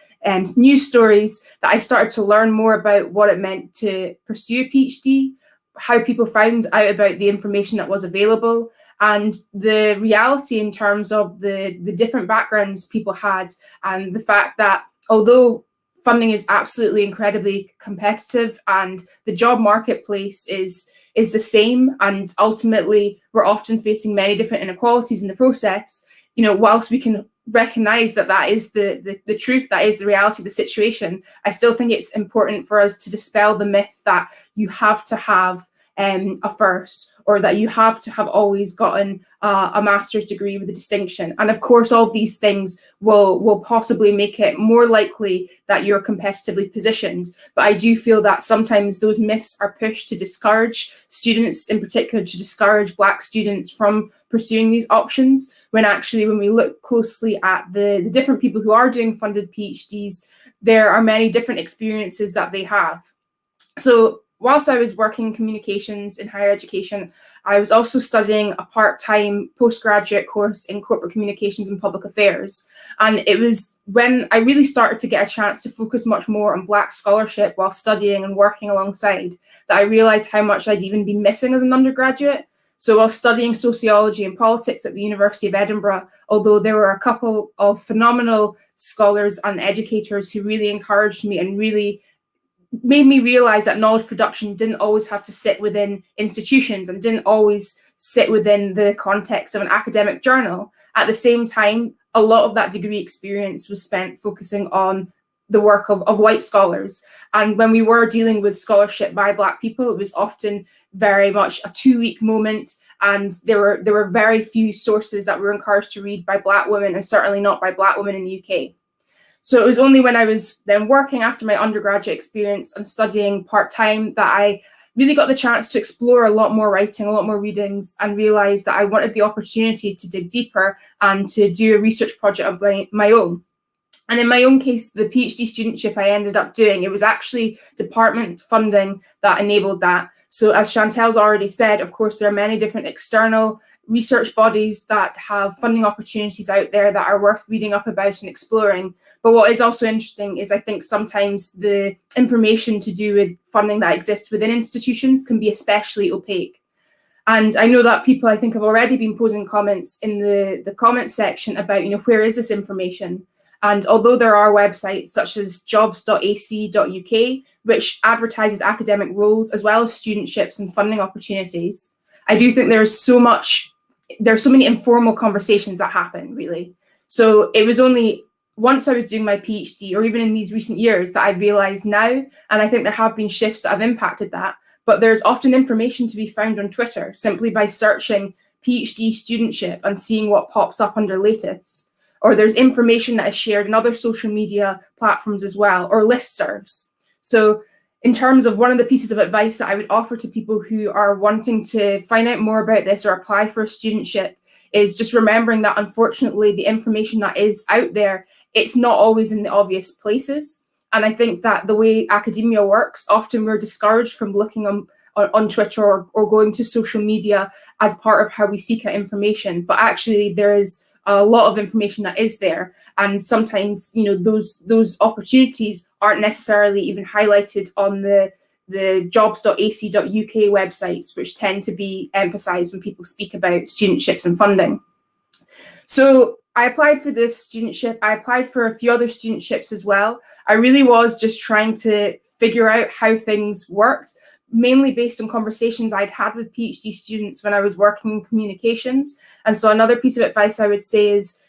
news stories that I started to learn more about what it meant to pursue a PhD, how people found out about the information that was available, and the reality in terms of the different backgrounds people had, and the fact that although funding is absolutely incredibly competitive and the job marketplace is the same, and ultimately we're often facing many different inequalities in the process, you know, whilst we can recognize that that is the truth, that is the reality of the situation, I still think it's important for us to dispel the myth that you have to have a first, or that you have to have always gotten a master's degree with a distinction. And of course, all of these things will possibly make it more likely that you're competitively positioned. But I do feel that sometimes those myths are pushed to discourage students, in particular to discourage Black students from pursuing these options, when actually when we look closely at the different people who are doing funded PhDs, there are many different experiences that they have. So whilst I was working in communications in higher education, I was also studying a part-time postgraduate course in corporate communications and public affairs. And it was when I really started to get a chance to focus much more on Black scholarship while studying and working alongside, that I realized how much I'd even been missing as an undergraduate. So while studying sociology and politics at the University of Edinburgh, although there were a couple of phenomenal scholars and educators who really encouraged me and really made me realize that knowledge production didn't always have to sit within institutions and didn't always sit within the context of an academic journal. At the same time, a lot of that degree experience was spent focusing on the work of white scholars. And when we were dealing with scholarship by Black people, it was often very much a 2-week moment, and there were very few sources that were encouraged to read by Black women, and certainly not by Black women in the UK. So it was only when I was then working after my undergraduate experience and studying part-time that I really got the chance to explore a lot more writing, a lot more readings, and realised that I wanted the opportunity to dig deeper and to do a research project of my own. And in my own case, the PhD studentship I ended up doing, it was actually department funding that enabled that. So as Chantel's already said, of course, there are many different external research bodies that have funding opportunities out there that are worth reading up about and exploring. But what is also interesting is I think sometimes the information to do with funding that exists within institutions can be especially opaque. And I know that people, I think, have already been posing comments in the comments section about, where is this information? And although there are websites such as jobs.ac.uk, which advertises academic roles as well as studentships and funding opportunities, I do think there's so many informal conversations that happen, really. So it was only once I was doing my PhD, or even in these recent years, that I realised now, and I think there have been shifts that have impacted that, but there's often information to be found on Twitter simply by searching PhD studentship and seeing what pops up under latest. Or there's information that is shared in other social media platforms as well, or listservs. So in terms of one of the pieces of advice that I would offer to people who are wanting to find out more about this or apply for a studentship is just remembering that unfortunately the information that is out there, it's not always in the obvious places. And I think that the way academia works, often we're discouraged from looking on Twitter or going to social media as part of how we seek out information. But actually there's a lot of information that is there, and sometimes those opportunities aren't necessarily even highlighted on the jobs.ac.uk websites, which tend to be emphasized when people speak about studentships and funding. So I applied for this studentship. I applied for a few other studentships as well. I really was just trying to figure out how things worked, mainly based on conversations I'd had with PhD students when I was working in communications. And so another piece of advice I would say is,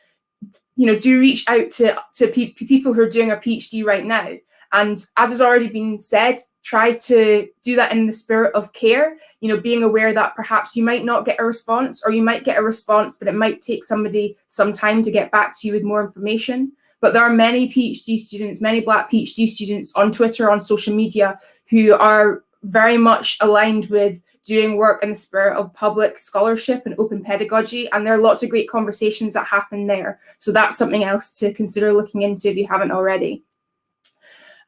do reach out to people who are doing a PhD right now. And as has already been said, try to do that in the spirit of care, being aware that perhaps you might not get a response, or you might get a response, but it might take somebody some time to get back to you with more information. But there are many PhD students, many Black PhD students on Twitter, on social media, who are very much aligned with doing work in the spirit of public scholarship and open pedagogy, and there are lots of great conversations that happen there. So that's something else to consider looking into if you haven't already.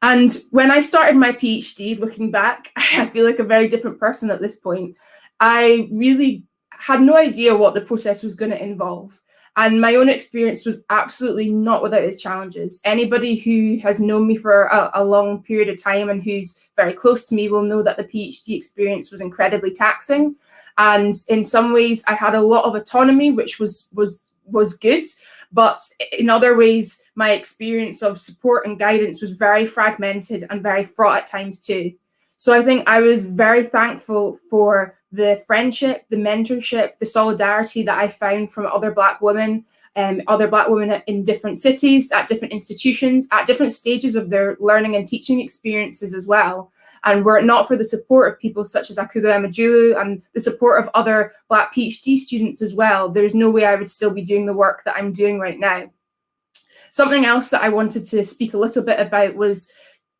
And when I started my PhD, looking back, I feel like a very different person at this point. I really had no idea what the process was going to involve. And my own experience was absolutely not without its challenges. Anybody who has known me for a long period of time and who's very close to me will know that the PhD experience was incredibly taxing. And in some ways, I had a lot of autonomy, which was good. But in other ways, my experience of support and guidance was very fragmented and very fraught at times too. So I think I was very thankful for the friendship, the mentorship, the solidarity that I found from other Black women in different cities, at different institutions, at different stages of their learning and teaching experiences as well. And were it not for the support of people such as Akudo Emejulu and the support of other Black PhD students as well, there's no way I would still be doing the work that I'm doing right now. Something else that I wanted to speak a little bit about was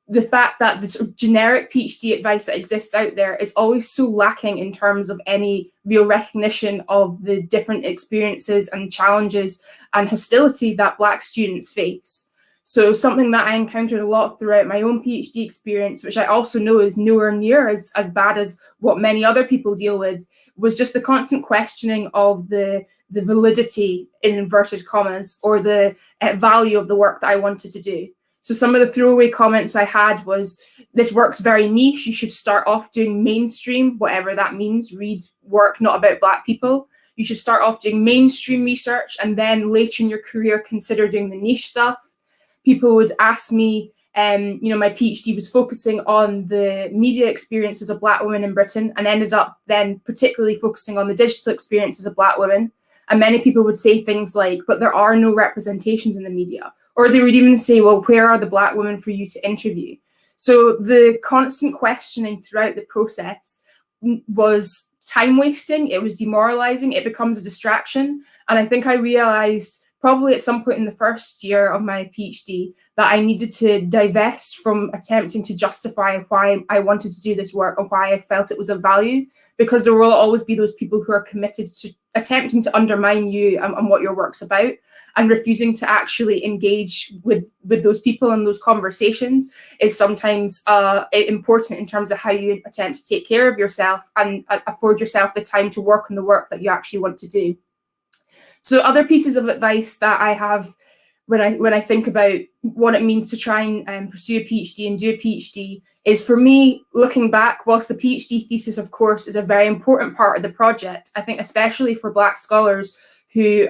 the fact that the sort of generic PhD advice that exists out there is always so lacking in terms of any real recognition of the different experiences and challenges and hostility that Black students face. So something that I encountered a lot throughout my own PhD experience, which I also know is nowhere near as bad as what many other people deal with, was just the constant questioning of the validity, in inverted commas, or the value of the work that I wanted to do. So some of the throwaway comments I had was, this work's very niche, you should start off doing mainstream, whatever that means, read work not about Black people. You should start off doing mainstream research and then later in your career consider doing the niche stuff. People would ask me, my PhD was focusing on the media experiences of Black women in Britain and ended up then particularly focusing on the digital experiences of Black women. And many people would say things like, but there are no representations in the media, Or they would even say, well, where are the Black women for you to interview? So the constant questioning throughout the process was time wasting, it was demoralizing, it becomes a distraction. And I think I realized probably at some point in the first year of my PhD that I needed to divest from attempting to justify why I wanted to do this work and why I felt it was of value, because there will always be those people who are committed to attempting to undermine you and what your work's about, and refusing to actually engage with those people and those conversations is sometimes important in terms of how you attempt to take care of yourself and afford yourself the time to work on the work that you actually want to do. So other pieces of advice that I have when I think about what it means to try and pursue a PhD and do a PhD is, for me, looking back, whilst the PhD thesis, of course, is a very important part of the project, I think especially for Black scholars who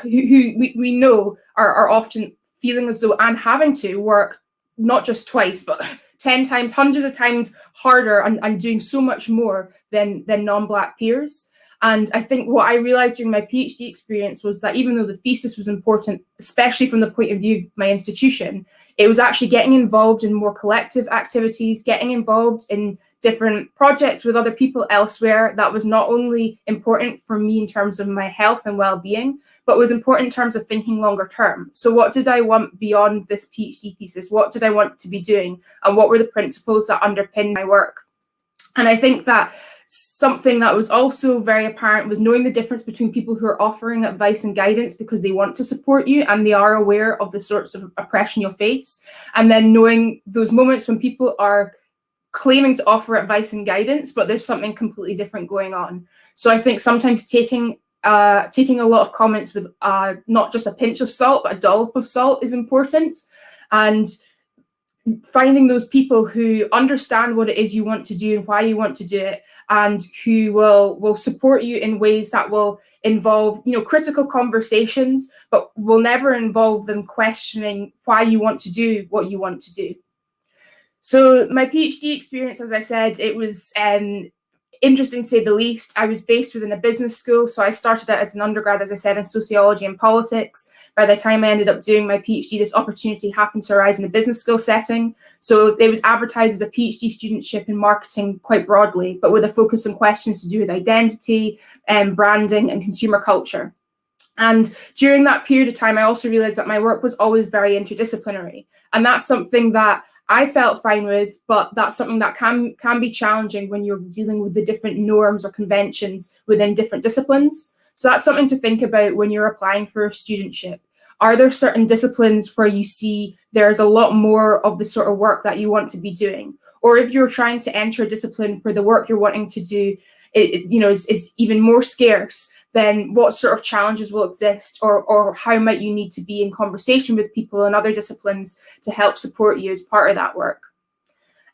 we know are often feeling as though and having to work not just twice, but 10 times, hundreds of times harder and doing so much more than non-Black peers. And I think what I realized during my PhD experience was that even though the thesis was important, especially from the point of view of my institution, it was actually getting involved in more collective activities, getting involved in different projects with other people elsewhere that was not only important for me in terms of my health and well-being, but was important in terms of thinking longer term. So what did I want beyond this PhD thesis? What did I want to be doing? And what were the principles that underpin my work? And I think that something that was also very apparent was knowing the difference between people who are offering advice and guidance because they want to support you and they are aware of the sorts of oppression you'll face, and then knowing those moments when people are claiming to offer advice and guidance, but there's something completely different going on. So I think sometimes taking a lot of comments with not just a pinch of salt, but a dollop of salt is important. And finding those people who understand what it is you want to do and why you want to do it, and who will support you in ways that will involve, critical conversations, but will never involve them questioning why you want to do what you want to do. So my PhD experience, as I said, it was interesting to say the least. I was based within a business school, so I started out as an undergrad, as I said, in sociology and politics. By the time I ended up doing my PhD, this opportunity happened to arise in a business school setting. So it was advertised as a PhD studentship in marketing quite broadly, but with a focus on questions to do with identity, branding, and consumer culture. And during that period of time, I also realized that my work was always very interdisciplinary. And that's something that I felt fine with, but that's something that can be challenging when you're dealing with the different norms or conventions within different disciplines. So that's something to think about when you're applying for a studentship. Are there certain disciplines where you see there's a lot more of the sort of work that you want to be doing? Or if you're trying to enter a discipline where the work you're wanting to do is even more scarce, then what sort of challenges will exist, or how might you need to be in conversation with people in other disciplines to help support you as part of that work?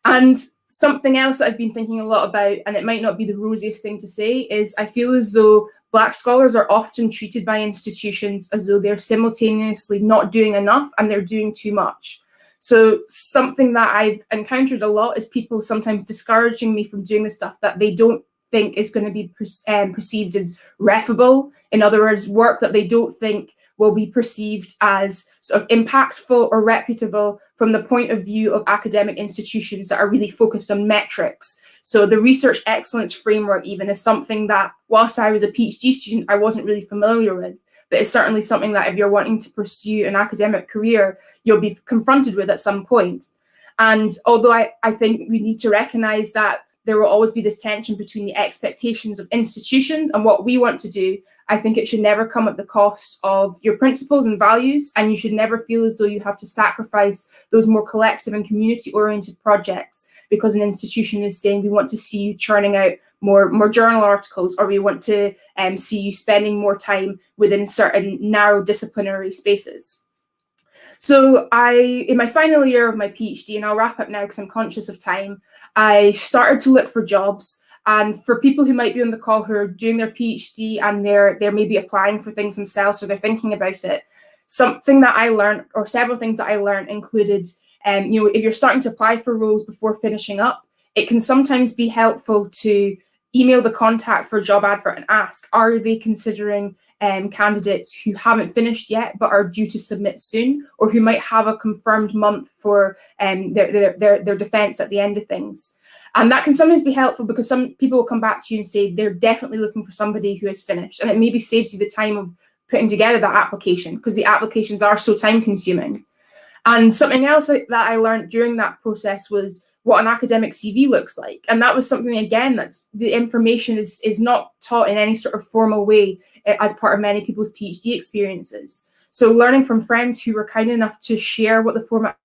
And something else that I've been thinking a lot about, and it might not be the rosiest thing to say, is I feel as though Black scholars are often treated by institutions as though they're simultaneously not doing enough and they're doing too much. So something that I've encountered a lot is people sometimes discouraging me from doing the stuff that they don't think is going to be perceived as refable. In other words, work that they don't think will be perceived as sort of impactful or reputable from the point of view of academic institutions that are really focused on metrics. So the research excellence framework even is something that, whilst I was a PhD student, I wasn't really familiar with, but it's certainly something that if you're wanting to pursue an academic career, you'll be confronted with at some point. And although I think we need to recognize that there will always be this tension between the expectations of institutions and what we want to do, I think it should never come at the cost of your principles and values, and you should never feel as though you have to sacrifice those more collective and community-oriented projects because an institution is saying we want to see you churning out more journal articles, or we want to see you spending more time within certain narrow disciplinary spaces. So in my final year of my PhD, and I'll wrap up now because I'm conscious of time, I started to look for jobs. And for people who might be on the call who are doing their PhD and they're maybe applying for things themselves or they're thinking about it, something that I learned, or several things that I learned, included, if you're starting to apply for roles before finishing up, it can sometimes be helpful to email the contact for a job advert and ask, are they considering candidates who haven't finished yet but are due to submit soon, or who might have a confirmed month for their defence at the end of things. And that can sometimes be helpful, because some people will come back to you and say they're definitely looking for somebody who has finished, and it maybe saves you the time of putting together that application, because the applications are so time consuming. And something else that I learned during that process was what an academic CV looks like. And that was something, again, that the information is not taught in any sort of formal way as part of many people's PhD experiences. So learning from friends who were kind enough to share what the format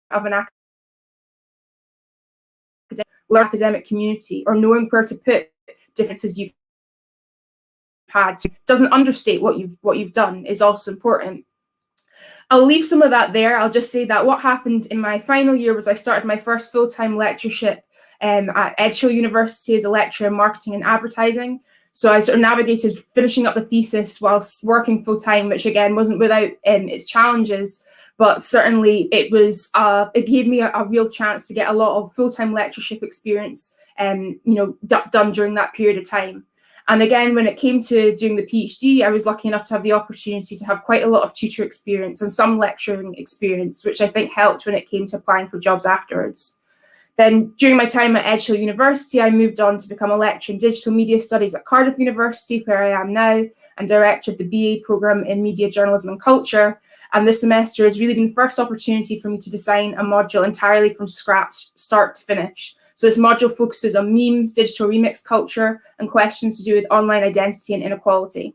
of an academic community, or knowing where to put differences you've had, doesn't understate what you've done, is also important. I'll leave some of that there. I'll just say that what happened in my final year was I started my first full-time lectureship at Edge Hill University as a lecturer in marketing and advertising. So I sort of navigated finishing up the thesis whilst working full-time, which again wasn't without its challenges, but certainly it gave me a real chance to get a lot of full-time lectureship experience done during that period of time. And again, when it came to doing the PhD, I was lucky enough to have the opportunity to have quite a lot of tutor experience and some lecturing experience, which I think helped when it came to applying for jobs afterwards. Then during my time at Edge Hill University, I moved on to become a lecturer in digital media studies at Cardiff University, where I am now, and director of the BA programme in media journalism and culture. And this semester has really been the first opportunity for me to design a module entirely from scratch, start to finish. So this module focuses on memes, digital remix culture, and questions to do with online identity and inequality.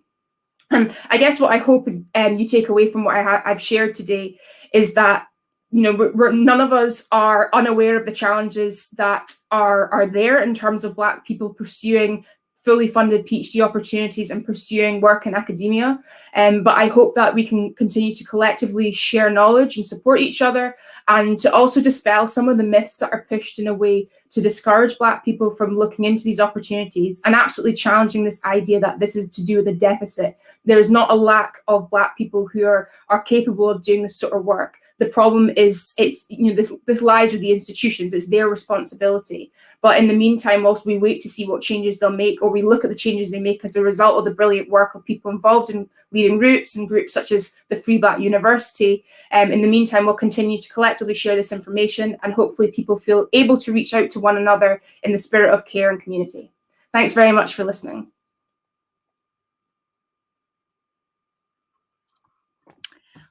And I guess what I hope you take away from what I've shared today is that none of us are unaware of the challenges that are there in terms of Black people pursuing fully funded PhD opportunities and pursuing work in academia. But I hope that we can continue to collectively share knowledge and support each other, and to also dispel some of the myths that are pushed in a way to discourage Black people from looking into these opportunities, and absolutely challenging this idea that this is to do with a deficit. There is not a lack of Black people who are capable of doing this sort of work. The problem is this lies with the institutions. It's their responsibility. But in the meantime, whilst we wait to see what changes they'll make, or we look at the changes they make as the result of the brilliant work of people involved in leading Roots and groups such as the Free Black University, in the meantime, we'll continue to collectively share this information, and hopefully people feel able to reach out to one another in the spirit of care and community. Thanks very much for listening.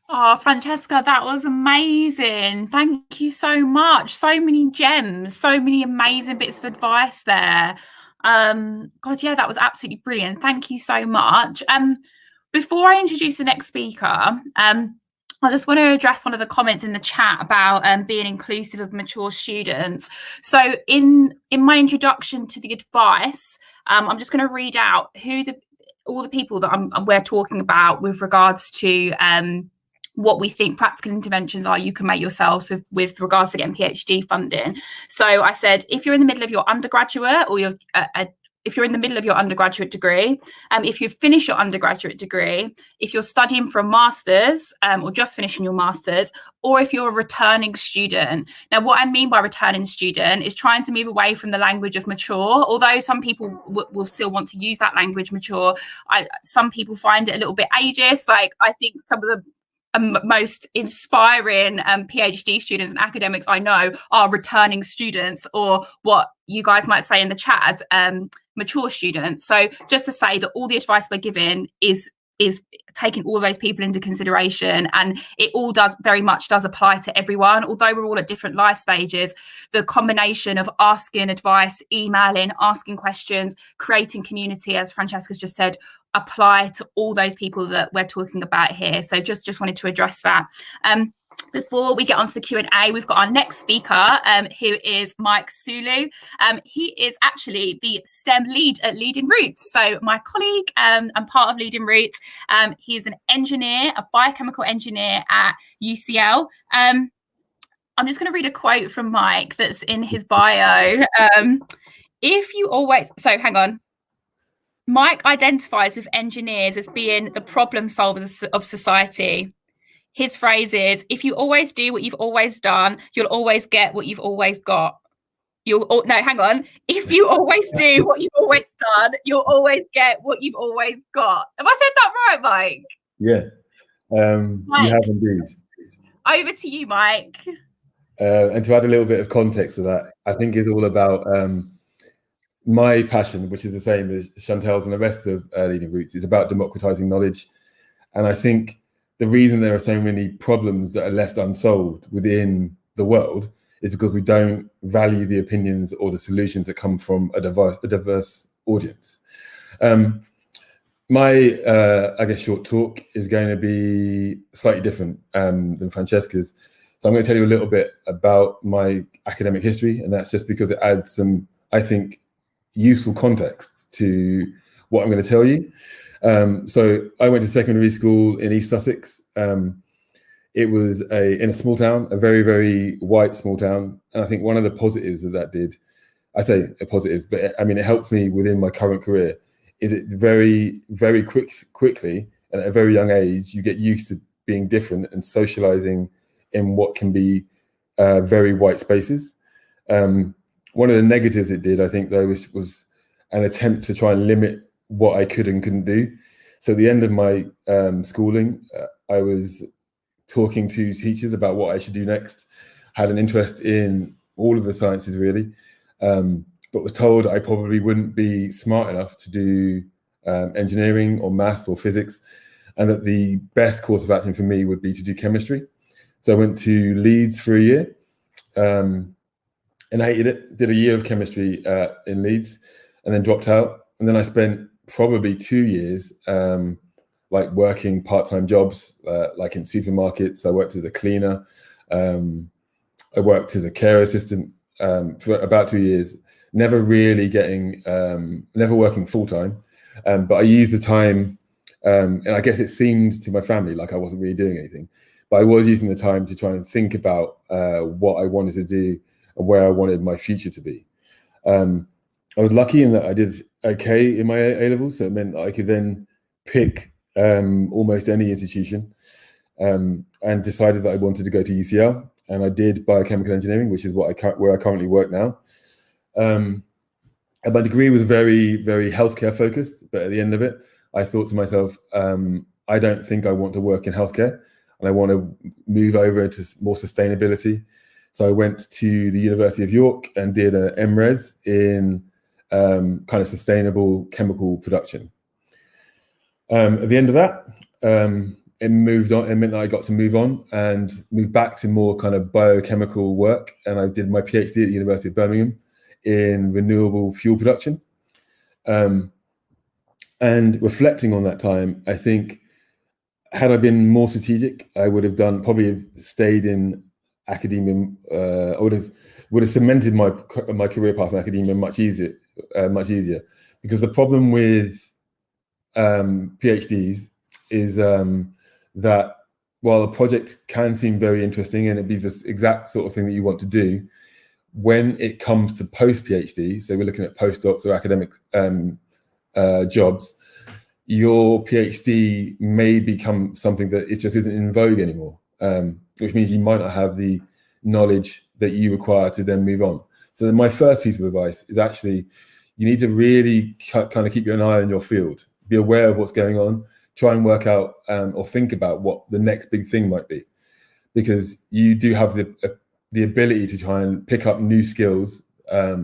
Oh, Francesca, that was amazing. Thank you so much. So many gems, so many amazing bits of advice there. God, yeah, that was absolutely brilliant. Thank you so much. Before I introduce the next speaker, I just want to address one of the comments in the chat about being inclusive of mature students. So in my introduction to the advice, I'm just going to read out all the people that we're talking about with regards to what we think practical interventions are you can make yourselves with regards to getting PhD funding. So I said, if you're in the middle of your undergraduate, or if you're in the middle of your undergraduate degree, if you've finished your undergraduate degree, if you're studying for a master's or just finishing your master's, or if you're a returning student. Now, what I mean by returning student is trying to move away from the language of mature, although some people will still want to use that language mature. Some people find it a little bit ageist. Like, I think some of the most inspiring PhD students and academics I know are returning students, or what you guys might say in the chat as mature students. So just to say that all the advice we're giving is taking all of those people into consideration, and it all very much does apply to everyone. Although we're all at different life stages, the combination of asking advice, emailing, asking questions, creating community, as Francesca's just said, apply to all those people that we're talking about here. So just wanted to address that. Before we get on to the Q&A, we've got our next speaker, who is Mike Sulu. He is actually the STEM lead at Leading Roots. So my colleague and part of Leading Roots, he is an engineer, a biochemical engineer at UCL. I'm just going to read a quote from Mike that's in his bio. Hang on. Mike identifies with engineers as being the problem solvers of society. His phrase is, if you always do what you've always done, you'll always get what you've always got. no, hang on. If you always do what you've always done, you'll always get what you've always got. Have I said that right, Mike? Yeah, you have indeed. Over to you, Mike. And to add a little bit of context to that, I think is all about my passion, which is the same as Chantel's and the rest of Leading Roots, is about democratizing knowledge. And I think the reason there are so many problems that are left unsolved within the world is because we don't value the opinions or the solutions that come from a diverse audience. My, I guess, short talk is going to be slightly different than Francesca's. So I'm going to tell you a little bit about my academic history, and that's just because it adds some, I think, useful context to what I'm going to tell you. So I went to secondary school in East Sussex. It was in a small town, a very, very white small town. And I think one of the positives that did, I say a positive, but I mean, it helped me within my current career, is it very, very quickly, and at a very young age, you get used to being different and socializing in what can be very white spaces. One of the negatives it did, I think, though, was an attempt to try and limit what I could and couldn't do. So at the end of my schooling, I was talking to teachers about what I should do next, had an interest in all of the sciences, really, but was told I probably wouldn't be smart enough to do engineering or maths or physics, and that the best course of action for me would be to do chemistry. So I went to Leeds for a year and I hated it. Did a year of chemistry in Leeds and then dropped out. And then I spent probably 2 years like working part-time jobs, like in supermarkets. I worked as a cleaner. I worked as a care assistant for about 2 years, never really getting, never working full-time. But I used the time, and I guess it seemed to my family like I wasn't really doing anything, but I was using the time to try and think about what I wanted to do and where I wanted my future to be. I was lucky in that I did okay in my A-levels, so it meant that I could then pick almost any institution, and decided that I wanted to go to UCL, and I did biochemical engineering, which is where I currently work now. And my degree was very, very healthcare focused, but at the end of it, I thought to myself, I don't think I want to work in healthcare, and I want to move over to more sustainability. So I went to the University of York and did an MRes in kind of sustainable chemical production. At the end of that, it moved on. It meant that I got to move on and move back to more kind of biochemical work. And I did my PhD at the University of Birmingham in renewable fuel production. And reflecting on that time, I think, had I been more strategic, I would have probably have stayed in academia. I would have cemented my career path in academia much easier. Because the problem with PhDs is that while a project can seem very interesting and it'd be the exact sort of thing that you want to do, when it comes to post-PhD, so we're looking at postdocs or academic jobs, your PhD may become something that it just isn't in vogue anymore, which means you might not have the knowledge that you require to then move on. So my first piece of advice is actually, you need to really kind of keep an eye on your field, be aware of what's going on, try and work out or think about what the next big thing might be, because you do have the ability to try and pick up new skills,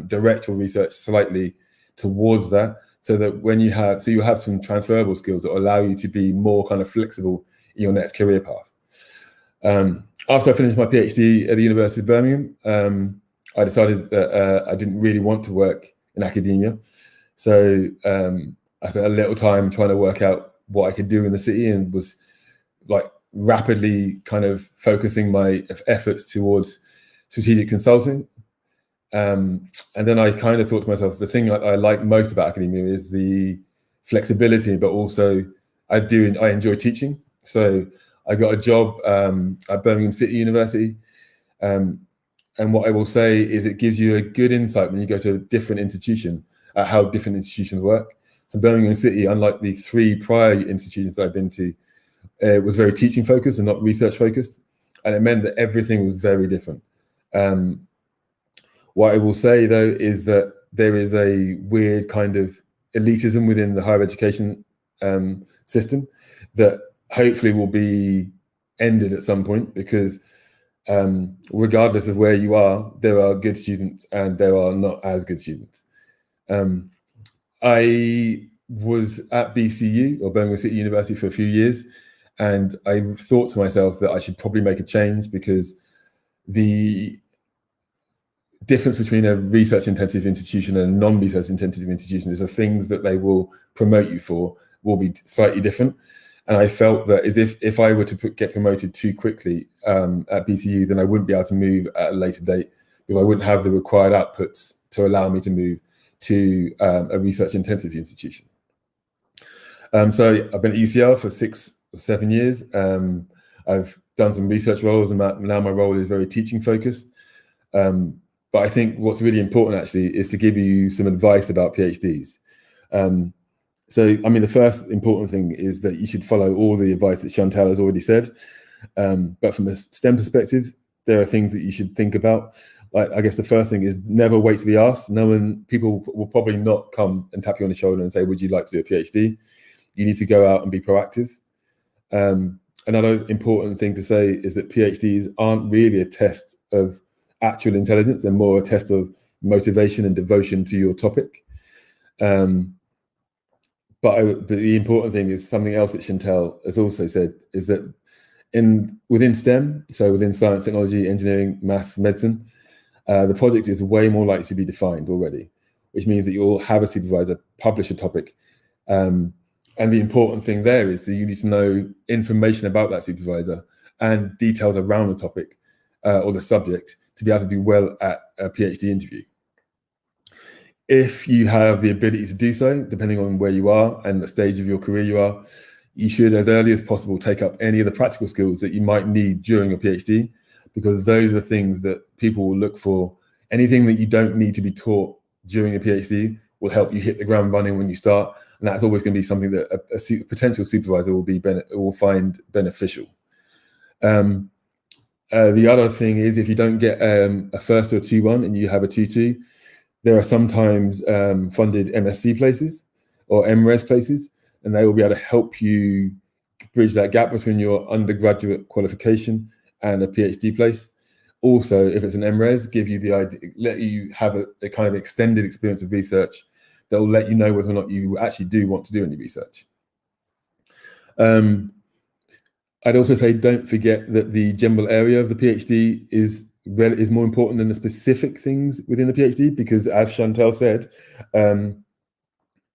direct your research slightly towards that, so that when you have some transferable skills that allow you to be more kind of flexible in your next career path. After I finished my PhD at the University of Birmingham, I decided that I didn't really want to work in academia. So I spent a little time trying to work out what I could do in the city, and was like rapidly kind of focusing my efforts towards strategic consulting. And then I kind of thought to myself, the thing I like most about academia is the flexibility, but also I enjoy teaching. So I got a job at Birmingham City University. And what I will say is it gives you a good insight when you go to a different institution at how different institutions work. So Birmingham City, unlike the 3 prior institutions that I've been to, was very teaching focused and not research focused. And it meant that everything was very different. What I will say though is that there is a weird kind of elitism within the higher education system that hopefully will be ended at some point, because regardless of where you are, there are good students and there are not as good students. I was at BCU, or Birmingham City University, for a few years, and I thought to myself that I should probably make a change, because the difference between a research intensive institution and a non-research intensive institution is the things that they will promote you for will be slightly different. And I felt that as if I were to get promoted too quickly at BCU, then I wouldn't be able to move at a later date, because I wouldn't have the required outputs to allow me to move to a research intensive institution. So I've been at UCL for 6 or 7 years. I've done some research roles, and now my role is very teaching focused. But I think what's really important actually is to give you some advice about PhDs. So, I mean, the first important thing is that you should follow all the advice that Chantal has already said. But from a STEM perspective, there are things that you should think about. Like, I guess the first thing is never wait to be asked. People will probably not come and tap you on the shoulder and say, would you like to do a PhD? You need to go out and be proactive. Another important thing to say is that PhDs aren't really a test of actual intelligence. They're more a test of motivation and devotion to your topic. But the important thing is something else that Chantal has also said, is that within STEM, so within science, technology, engineering, maths, medicine, the project is way more likely to be defined already, which means that you'll have a supervisor publish a topic. And the important thing there is that you need to know information about that supervisor and details around the topic or the subject to be able to do well at a PhD interview. If you have the ability to do so, depending on where you are and the stage of your career you are, you should, as early as possible, take up any of the practical skills that you might need during a PhD, because those are things that people will look for. Anything that you don't need to be taught during a PhD will help you hit the ground running when you start, and that's always going to be something that a potential supervisor will find beneficial. The other thing is, if you don't get a first or a 2-1 and you have a 2-2, there are sometimes funded MSc places or MRes places, and they will be able to help you bridge that gap between your undergraduate qualification and a PhD place. Also, if it's an MRes, give you the idea, let you have a kind of extended experience of research that will let you know whether or not you actually do want to do any research. I'd also say, don't forget that the general area of the PhD is more important than the specific things within the PhD, because as Chantal said,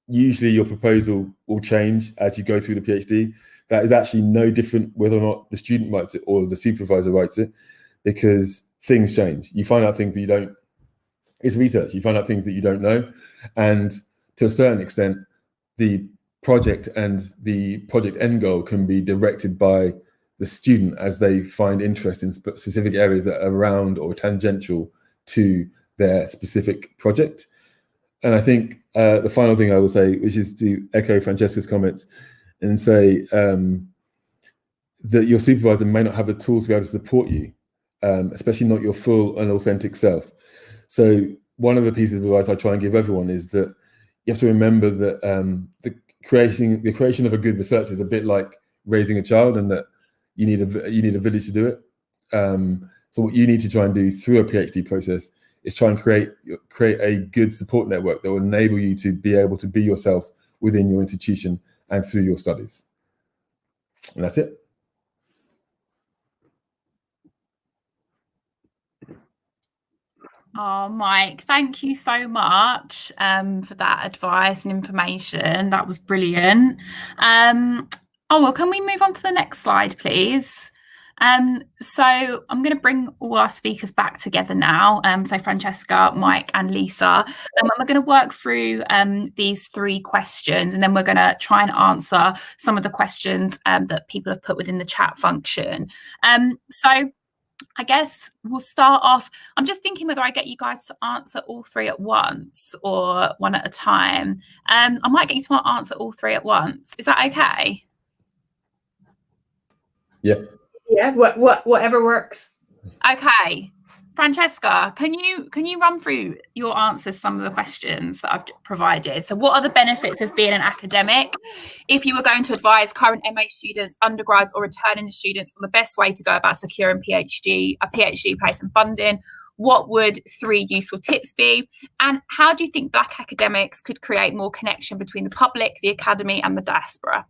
usually your proposal will change as you go through the PhD. That is actually no different whether or not the student writes it or the supervisor writes it, because things change. You find out things that you don't, it's research, you find out things that you don't know. And to a certain extent, the project and the project end goal can be directed by the student as they find interest in specific areas that are around or tangential to their specific project. And I think the final thing I will say, which is to echo Francesca's comments and say that your supervisor may not have the tools to be able to support you, especially not your full and authentic self. So one of the pieces of advice I try and give everyone is that you have to remember that the creation of a good researcher is a bit like raising a child, and that you need a village to do it. So what you need to try and do through a PhD process is try and create a good support network that will enable you to be able to be yourself within your institution and through your studies. And that's it. Oh, Mike, thank you so much for that advice and information. That was brilliant. Oh, well, can we move on to the next slide, please? So I'm going to bring all our speakers back together now. So Francesca, Mike and Lisa, and we're going to work through these 3 questions, and then we're going to try and answer some of the questions that people have put within the chat function. So I guess we'll start off. I'm just thinking whether I get you guys to answer all 3 at once or one at a time. I might get you to answer all 3 at once. Is that okay? Yeah. Yeah, whatever works. Okay. Francesca, can you run through your answers to some of the questions that I've provided? So what are the benefits of being an academic? If you were going to advise current MA students, undergrads or returning students on the best way to go about securing a PhD place and funding, what would 3 useful tips be? And how do you think Black academics could create more connection between the public, the academy and the diaspora?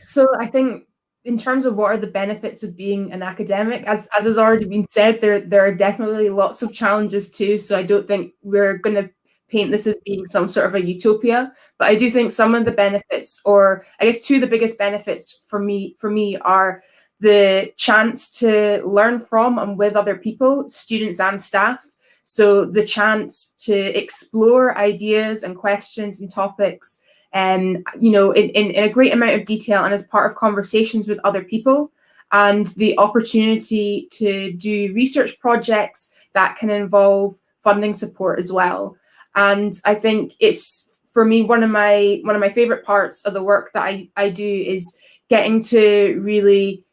So I think in terms of what are the benefits of being an academic, as has already been said, there are definitely lots of challenges too. So I don't think we're going to paint this as being some sort of a utopia, but I do think some of the benefits, or I guess 2 of the biggest benefits for me are the chance to learn from and with other people, students and staff. So the chance to explore ideas and questions and topics, in a great amount of detail and as part of conversations with other people, and the opportunity to do research projects that can involve funding support as well. And I think it's, for me, one of my favorite parts of the work that I do is getting to really,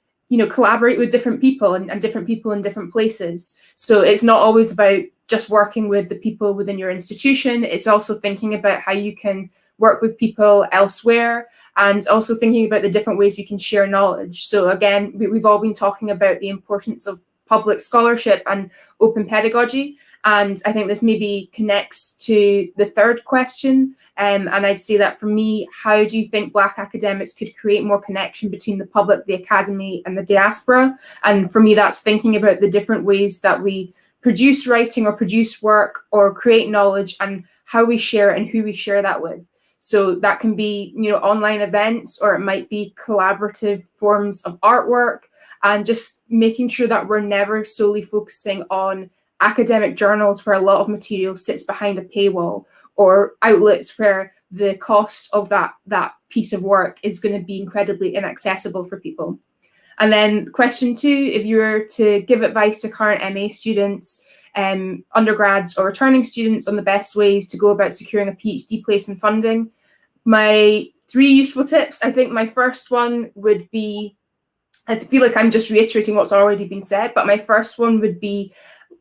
collaborate with different people and different people in different places. So it's not always about just working with the people within your institution. It's also thinking about how you can work with people elsewhere, and also thinking about the different ways we can share knowledge. So again, we've all been talking about the importance of public scholarship and open pedagogy. And I think this maybe connects to the 3rd question. And I'd say that for me, how do you think Black academics could create more connection between the public, the academy and the diaspora? And for me, that's thinking about the different ways that we produce writing or produce work or create knowledge, and how we share and who we share that with. So that can be, online events, or it might be collaborative forms of artwork, and just making sure that we're never solely focusing on academic journals where a lot of material sits behind a paywall, or outlets where the cost of that piece of work is going to be incredibly inaccessible for people. And then question 2, if you were to give advice to current MA students, undergrads or returning students on the best ways to go about securing a PhD place and funding, my 3 useful tips, I think my first one would be, I feel like I'm just reiterating what's already been said, but my first one would be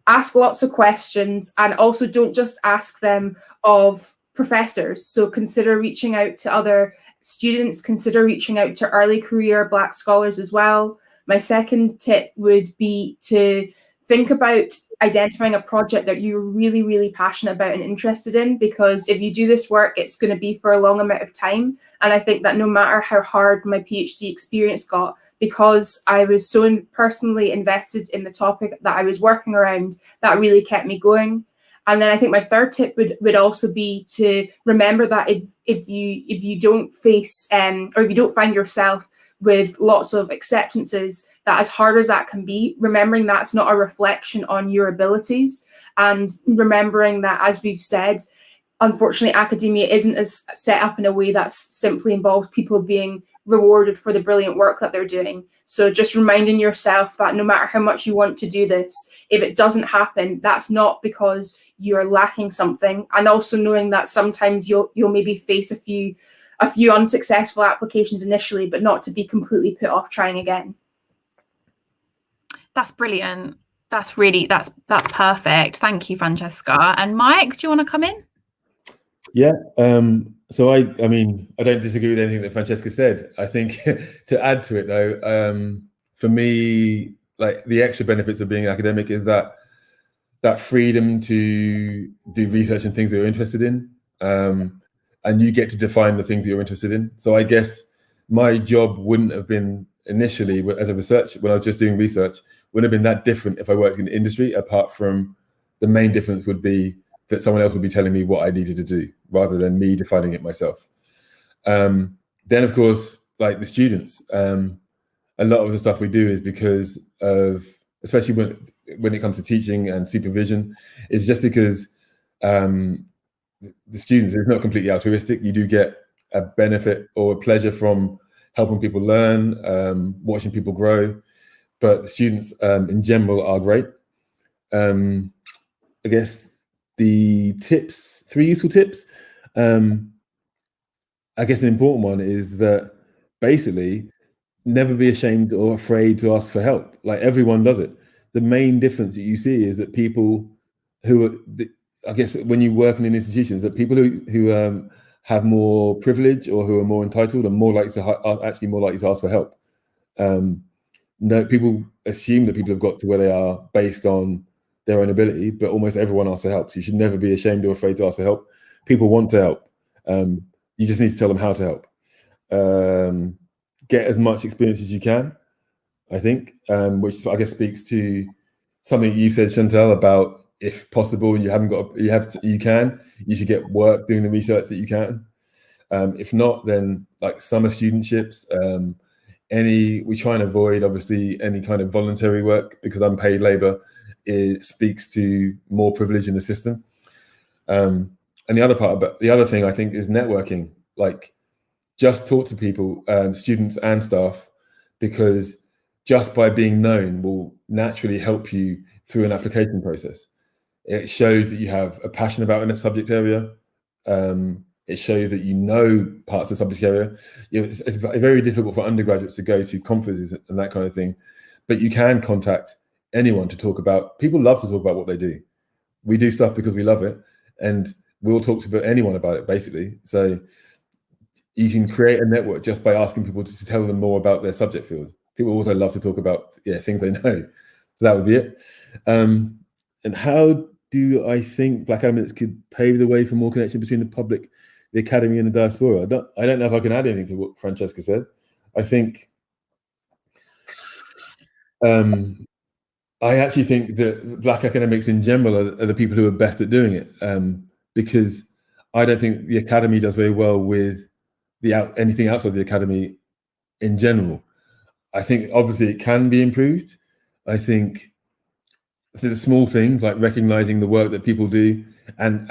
ask lots of questions, and also don't just ask them of professors. So consider reaching out to other students, consider reaching out to early career Black scholars as well. My second tip would be to think about identifying a project that you're really, really passionate about and interested in, because if you do this work, it's going to be for a long amount of time. And I think that no matter how hard my PhD experience got, because I was so personally invested in the topic that I was working around, that really kept me going. And then I think my third tip would also be to remember that if you don't face or if you don't find yourself with lots of acceptances, that as hard as that can be, remembering that's not a reflection on your abilities, and remembering that, as we've said, unfortunately, academia isn't as set up in a way that simply involves people being rewarded for the brilliant work that they're doing. So just reminding yourself that no matter how much you want to do this, if it doesn't happen, that's not because you're lacking something. And also knowing that sometimes you'll maybe face a few unsuccessful applications initially, but not to be completely put off trying again. That's brilliant. That's perfect. Thank you, Francesca. And Mike, do you want to come in? Yeah. So I mean, I don't disagree with anything that Francesca said. I think to add to it though, for me, like the extra benefits of being an academic is that freedom to do research and things that you're interested in. And you get to define the things that you're interested in. So I guess my job wouldn't have been initially as a research, when I was just doing research, wouldn't have been that different if I worked in the industry, apart from the main difference would be that someone else would be telling me what I needed to do rather than me defining it myself. Then of course, like the students, a lot of the stuff we do is because of, especially when it comes to teaching and supervision, is just because the students, it's not completely altruistic. You do get a benefit or a pleasure from helping people learn, watching people grow, but the students in general are great. I guess the tips, 3 useful tips. I guess an important one is that basically never be ashamed or afraid to ask for help. Like everyone does it. the main difference that you see is that people who are, I guess, when you work in institutions, that people who have more privilege or who are more entitled are more likely to are actually more likely to ask for help. No, people assume that people have got to where they are based on their own ability, but almost everyone asks for help. So you should never be ashamed or afraid to ask for help. People want to help. You just need to tell them how to help. Get as much experience as you can, I think, which I guess speaks to something you said, Chantal, about if possible, you should get work doing the research that you can. If not, then like summer studentships, we try and avoid obviously any kind of voluntary work, because unpaid labor speaks to more privilege in the system. And the other thing I think is networking. Like, just talk to people, students and staff, because just by being known will naturally help you through an application process. It shows that you have a passion about in a subject area. It shows that you know parts of the subject area. It's very difficult for undergraduates to go to conferences and that kind of thing, but you can contact anyone to talk about. People love to talk about what they do. We do stuff because we love it, and we'll talk to anyone about it, basically. So you can create a network just by asking people to tell them more about their subject field. People also love to talk about things they know. So that would be it. And how do I think Black academics could pave the way for more connection between the public, the academy, and the diaspora? I don't know if I can add anything to what Francesca said. I think I actually think that Black academics in general are the people who are best at doing it, because I don't think the academy does very well with anything outside the academy in general. I think obviously it can be improved. I think the small things like recognizing the work that people do and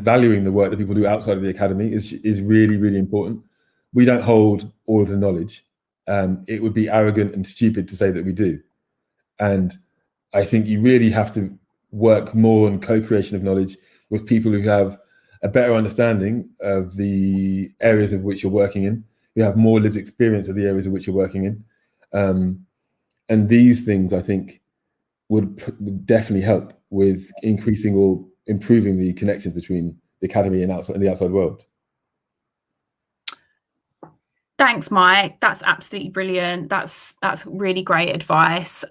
valuing the work that people do outside of the academy is really, really important. We don't hold all of the knowledge. It would be arrogant and stupid to say that we do. And I think you really have to work more on co-creation of knowledge with people who have a better understanding of the areas of which you're working in, who have more lived experience of the areas of which you're working in. And these things, I think, would definitely help with increasing or improving the connections between the academy and the outside world. Thanks, Mike. That's absolutely brilliant. That's really great advice.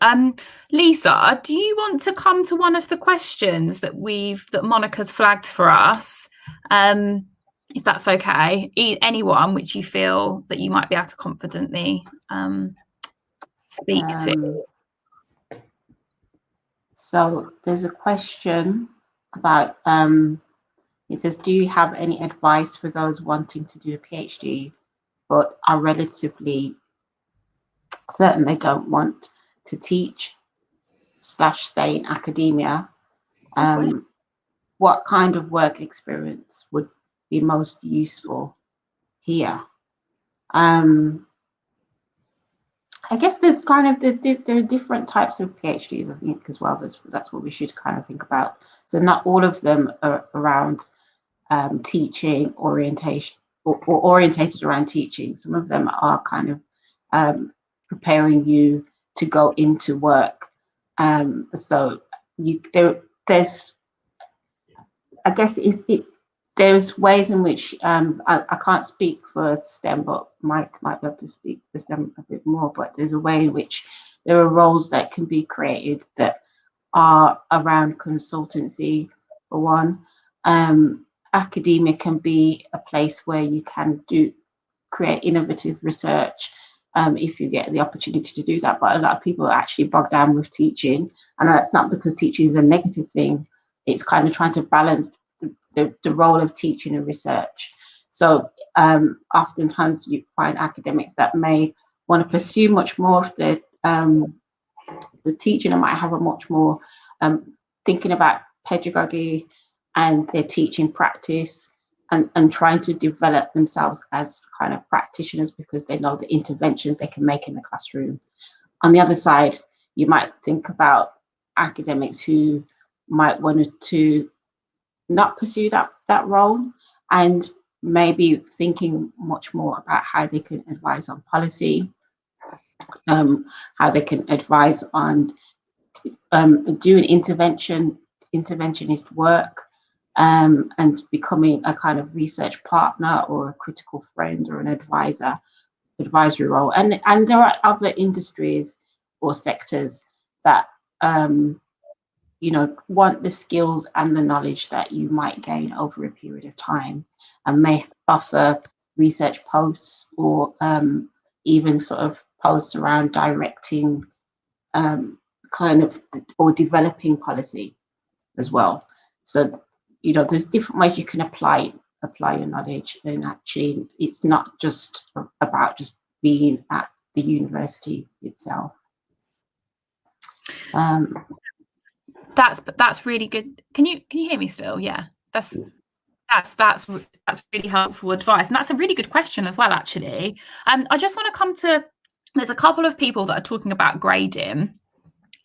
Lisa, do you want to come to one of the questions that Monica's flagged for us? If that's okay, anyone which you feel that you might be able to confidently speak to. So there's a question about, it says, do you have any advice for those wanting to do a PhD but are relatively certain they don't want to teach / stay in academia? What kind of work experience would be most useful here? I guess there's kind of there are different types of PhDs, I think, as well. That's what we should kind of think about. So not all of them are around teaching orientation or orientated around teaching. Some of them are kind of preparing you to go into work. So there's, I guess there's ways in which I can't speak for STEM, but Mike might be able to speak for STEM a bit more. But there's a way in which there are roles that can be created that are around consultancy, for one. Academia can be a place where you can create innovative research if you get the opportunity to do that. But a lot of people are actually bogged down with teaching, and that's not because teaching is a negative thing. It's kind of trying to balance the role of teaching and research. So oftentimes you find academics that may want to pursue much more of the teaching and might have a much more thinking about pedagogy and their teaching practice and trying to develop themselves as kind of practitioners because they know the interventions they can make in the classroom. On the other side, you might think about academics who might want to not pursue that role and maybe thinking much more about how they can advise on policy, how they can advise on doing interventionist work, and becoming a kind of research partner or a critical friend or an advisory role. And there are other industries or sectors that want the skills and the knowledge that you might gain over a period of time, and may offer research posts or even sort of posts around directing or developing policy as well. So there's different ways you can apply your knowledge, and actually it's not just about just being at the university itself. That's really good. Can you hear me still? Yeah, that's really helpful advice, and that's a really good question as well, actually. I just want to come to, there's a couple of people that are talking about grading.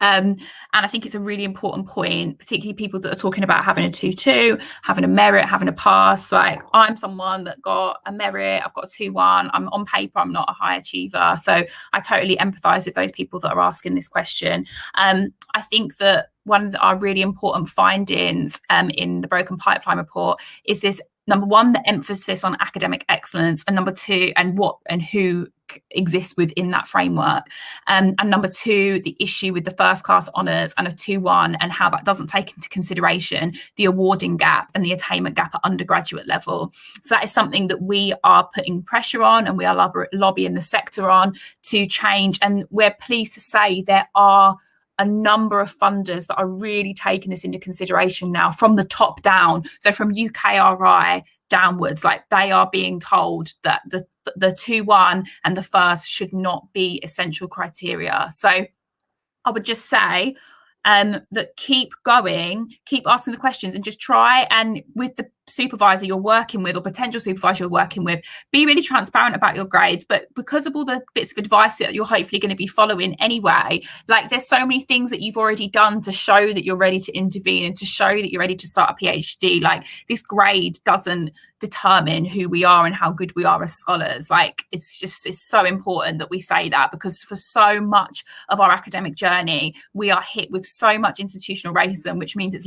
And I think it's a really important point, particularly people that are talking about having a 2-2, having a merit, having a pass. Like, I'm someone that got a merit, I've got a 2-1. I'm on paper, I'm not a high achiever. So I totally empathise with those people that are asking this question. I think that one of our really important findings in the Broken Pipeline report is this, number one, the emphasis on academic excellence, and number two, and what and who exists within that framework, and number two, the issue with the first class honours and a 2-1, and how that doesn't take into consideration the awarding gap and the attainment gap at undergraduate level. So that is something that we are putting pressure on, and we are lobbying the sector on to change, and we're pleased to say there are a number of funders that are really taking this into consideration now from the top down. So from UKRI downwards, like, they are being told that the 2-1 and the first should not be essential criteria. So I would just say that keep going, keep asking the questions, and just try, and with the supervisor you're working with or potential supervisor you're working with, be really transparent about your grades. But because of all the bits of advice that you're hopefully going to be following anyway, like, there's so many things that you've already done to show that you're ready to intervene and to show that you're ready to start a PhD. Like, this grade doesn't determine who we are and how good we are as scholars. Like, it's so important that we say that, because for so much of our academic journey we are hit with so much institutional racism, which means it's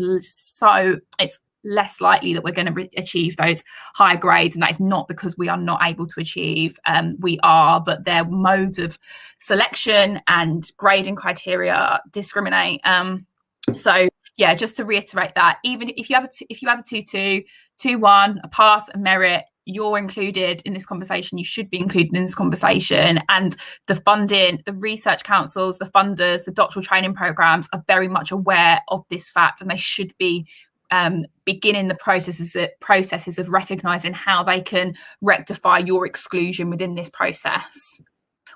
less likely that we're going to achieve those higher grades. And that is not because we are not able to achieve, we are, but their modes of selection and grading criteria discriminate. So yeah, just to reiterate that, even if you have a 2-2, 2-1, a pass, a merit, you're included in this conversation. You should be included in this conversation. And the funding, the research councils, the funders, the doctoral training programs are very much aware of this fact, and they should be beginning the processes of recognising how they can rectify your exclusion within this process.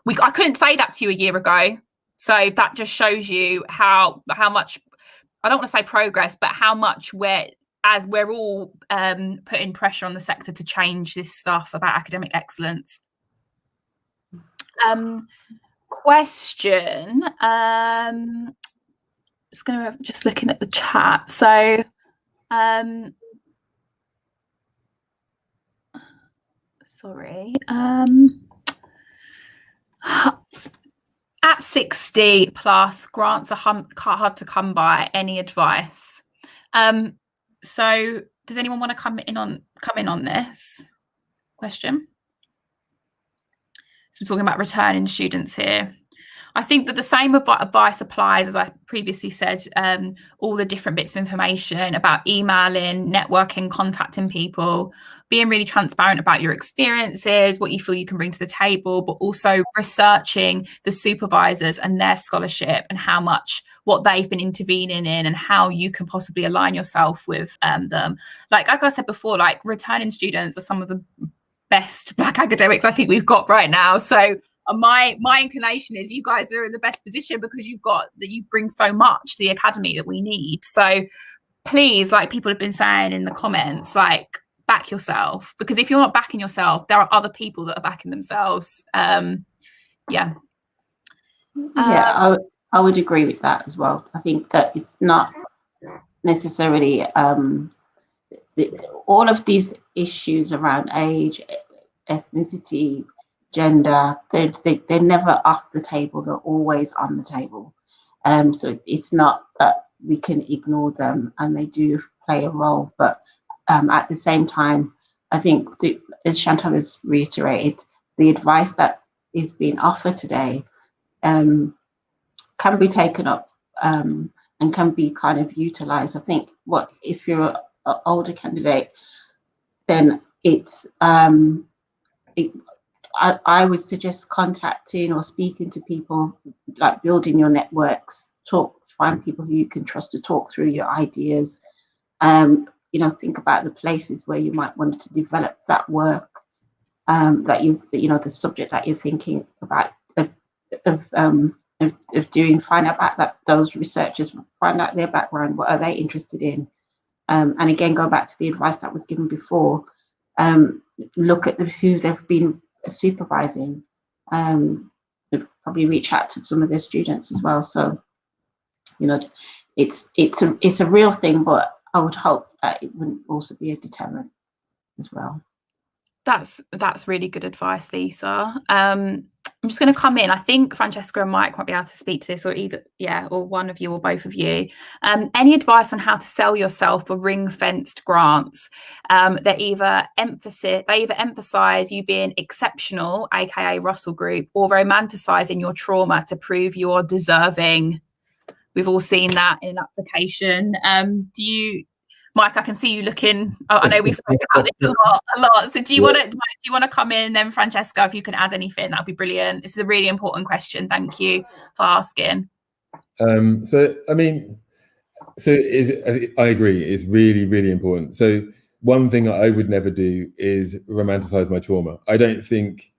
I couldn't say that to you a year ago, so that just shows you how much, I don't want to say progress, but how much we're all putting pressure on the sector to change this stuff about academic excellence. Question. Just looking at the chat. So. Sorry. At 60 plus, grants are hard to come by. Any advice? So does anyone want to come in on this question? So we're talking about returning students here. I think that the same advice applies, as I previously said, all the different bits of information about emailing, networking, contacting people, being really transparent about your experiences, what you feel you can bring to the table, but also researching the supervisors and their scholarship and what they've been intervening in and how you can possibly align yourself with them. Like I said before, like, returning students are some of the best Black academics I think we've got right now. So my inclination is you guys are in the best position because you bring so much to the academy that we need. So please, like people have been saying in the comments, like, back yourself, because if you're not backing yourself, there are other people that are backing themselves. I would agree with that as well. I think that it's not necessarily all of these issues around age, ethnicity, gender, they're never off the table, they're always on the table. So it's not that we can ignore them, and they do play a role. But at the same time, I think, as Chantal has reiterated, the advice that is being offered today can be taken up and can be kind of utilised. I think if you're an older candidate, then it's I would suggest contacting or speaking to people, like building your networks, find people who you can trust to talk through your ideas. Think about the places where you might want to develop that work, the subject that you're thinking about of doing. Find out about those researchers, find out their background, what are they interested in, and again, go back to the advice that was given before. Look at who they've been supervising. Probably reach out to some of their students as well. So, it's a real thing, but I would hope that it wouldn't also be a deterrent as well. That's really good advice, Lisa. I'm just going to come in. I think Francesca and Mike might be able to speak to this, or one of you or both of you. Any advice on how to sell yourself for ring-fenced grants? They either emphasize you being exceptional, aka Russell Group, or romanticize your trauma to prove you're deserving. We've all seen that in application. Mike, I can see you looking. I know we've spoken about this a lot. So do you want to come in? Then Francesca, if you can add anything, that'd be brilliant. This is a really important question. Thank you for asking. I agree. It's really, really important. So one thing I would never do is romanticize my trauma. I don't think.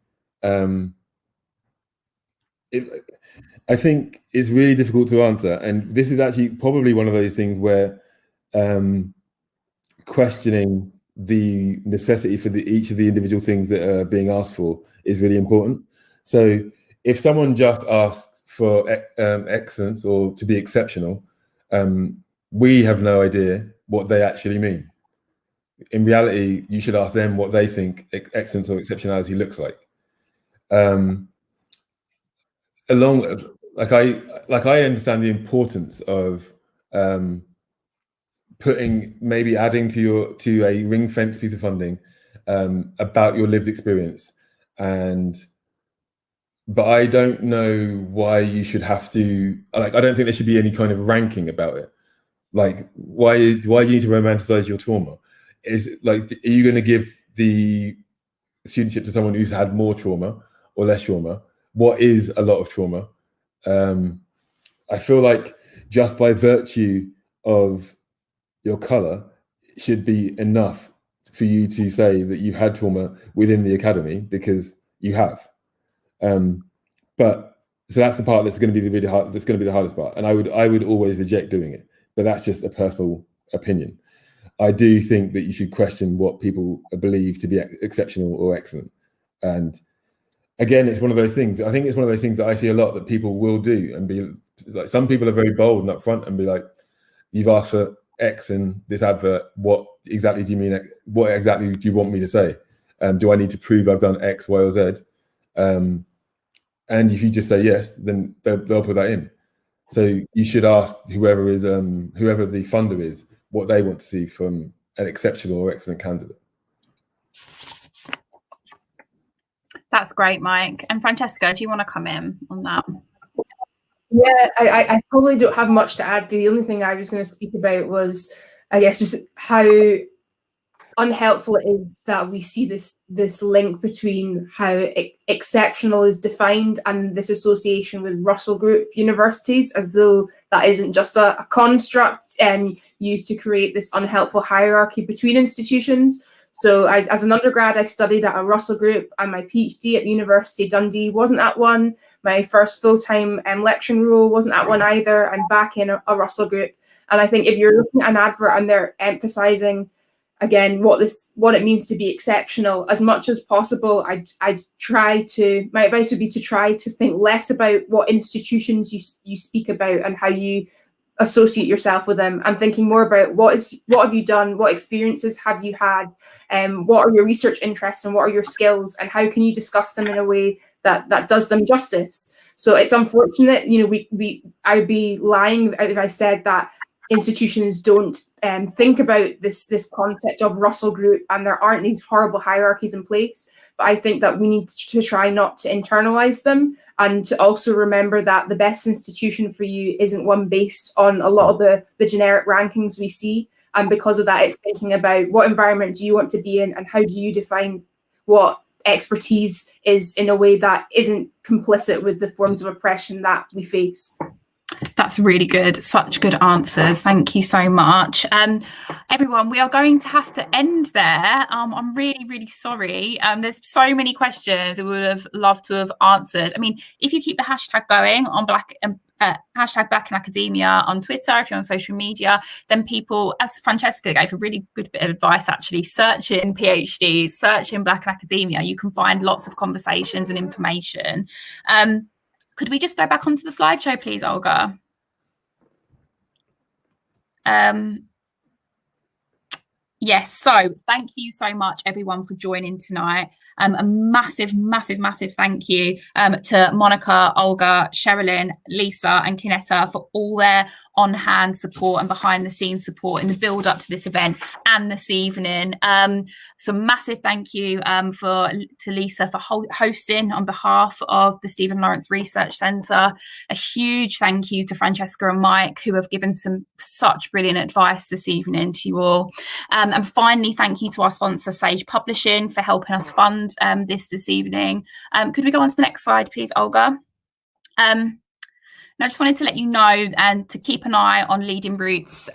I think it's really difficult to answer, and this is actually probably one of those things where questioning the necessity for each of the individual things that are being asked for is really important. So if someone just asks for excellence or to be exceptional, we have no idea what they actually mean. In reality, you should ask them what they think excellence or exceptionality looks like. I understand the importance of adding to a ring fence piece of funding about your lived experience, but I don't know why you should have to. I don't think there should be any kind of ranking about it. Like, why do you need to romanticize your trauma? Are you going to give the studentship to someone who's had more trauma or less trauma? What is a lot of trauma? I feel like just by virtue of your color should be enough for you to say that you've had trauma within the academy, because you have. But so that's the part that's going to be the hardest part, and I would always reject doing it. But that's just a personal opinion. I do think that you should question what people believe to be exceptional or excellent. And again, it's one of those things. I think it's one of those things that I see a lot that people will do and be like, some people are very bold and upfront and be like, you've asked for X in this advert. What exactly do you mean? What exactly do you want me to say? Do I need to prove I've done X, Y, or Z? And if you just say yes, then they'll put that in. So you should ask whoever the funder is what they want to see from an exceptional or excellent candidate. That's great, Mike. And Francesca, do you want to come in on that? Yeah, I probably don't have much to add. The only thing I was going to speak about was, I guess, just how unhelpful it is that we see this link between how exceptional is defined and this association with Russell Group universities, as though that isn't just a construct used to create this unhelpful hierarchy between institutions. So as an undergrad, I studied at a Russell Group, and my PhD at the University of Dundee wasn't at one. My first full-time lecturing role wasn't at one either. I'm back in a Russell Group. And I think if you're looking at an advert and they're emphasizing, again, what it means to be exceptional, as much as possible, my advice would be to try to think less about what institutions you speak about and how you associate yourself with them, and thinking more about what have you done, what experiences have you had, what are your research interests and what are your skills, and how can you discuss them in a way that does them justice. So it's unfortunate, you know, I'd be lying if I said that institutions don't think about this concept of Russell Group, and there aren't these horrible hierarchies in place. But I think that we need to try not to internalize them, and to also remember that the best institution for you isn't one based on a lot of the generic rankings we see. And because of that, it's thinking about what environment do you want to be in, and how do you define what expertise is in a way that isn't complicit with the forms of oppression that we face. That's really good. Such good answers. Thank you so much. Everyone, we are going to have to end there. I'm really, really sorry. There's so many questions we would have loved to have answered. I mean, if you keep the hashtag going on hashtag Black in Academia on Twitter, if you're on social media, then people, as Francesca gave a really good bit of advice, actually, searching PhDs, searching Black in Academia, you can find lots of conversations and information. Could we just go back onto the slideshow, please, Olga? Yes, so thank you so much, everyone, for joining tonight. A massive, massive, massive thank you to Monica, Olga, Sherilyn, Lisa and Kinetta for all their on-hand support and behind-the-scenes support in the build-up to this event and this evening. So massive thank you to Lisa for hosting on behalf of the Stephen Lawrence Research Centre. A huge thank you to Francesca and Mike, who have given some such brilliant advice this evening to you all. And finally, thank you to our sponsor, Sage Publishing, for helping us fund this evening. Could we go on to the next slide, please, Olga? I just wanted to let you know and to keep an eye on Leading Roots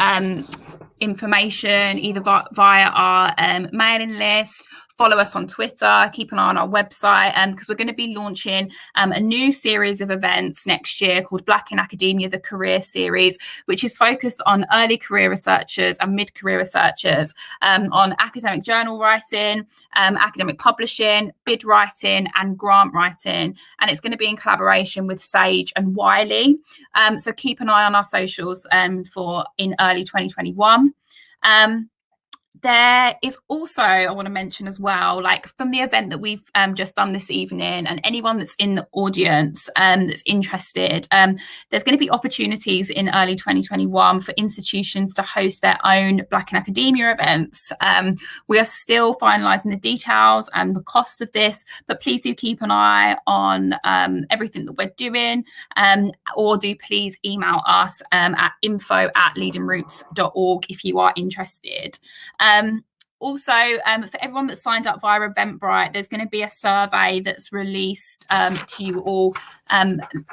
information, either via our mailing list, follow us on Twitter, keep an eye on our website, because we're going to be launching a new series of events next year called Black in Academia, the Career Series, which is focused on early career researchers and mid-career researchers on academic journal writing, academic publishing, bid writing and grant writing. And it's going to be in collaboration with Sage and Wiley. So keep an eye on our socials for in early 2021. There is also, I want to mention as well, like from the event that we've just done this evening, and anyone that's in the audience that's interested, there's going to be opportunities in early 2021 for institutions to host their own Black in Academia events. We are still finalising the details and the costs of this, but please do keep an eye on everything that we're doing, or do please email us at info@leadingroots.org if you are interested. Also, for everyone that's signed up via Eventbrite, there's going to be a survey that's released to you all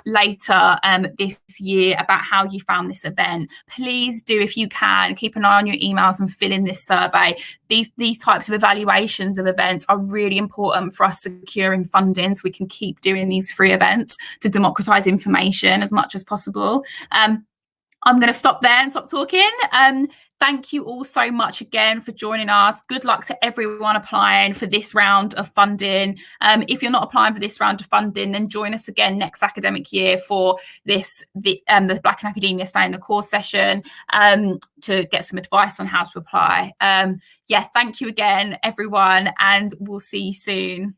later this year about how you found this event. Please do, if you can, keep an eye on your emails and fill in this survey. These types of evaluations of events are really important for us securing funding so we can keep doing these free events to democratise information as much as possible. I'm going to stop there and stop talking. Thank you all so much again for joining us. Good luck to everyone applying for this round of funding. If you're not applying for this round of funding, then join us again next academic year for the Black in Academia Stay in the Course session to get some advice on how to apply. Yeah, thank you again, everyone, and we'll see you soon.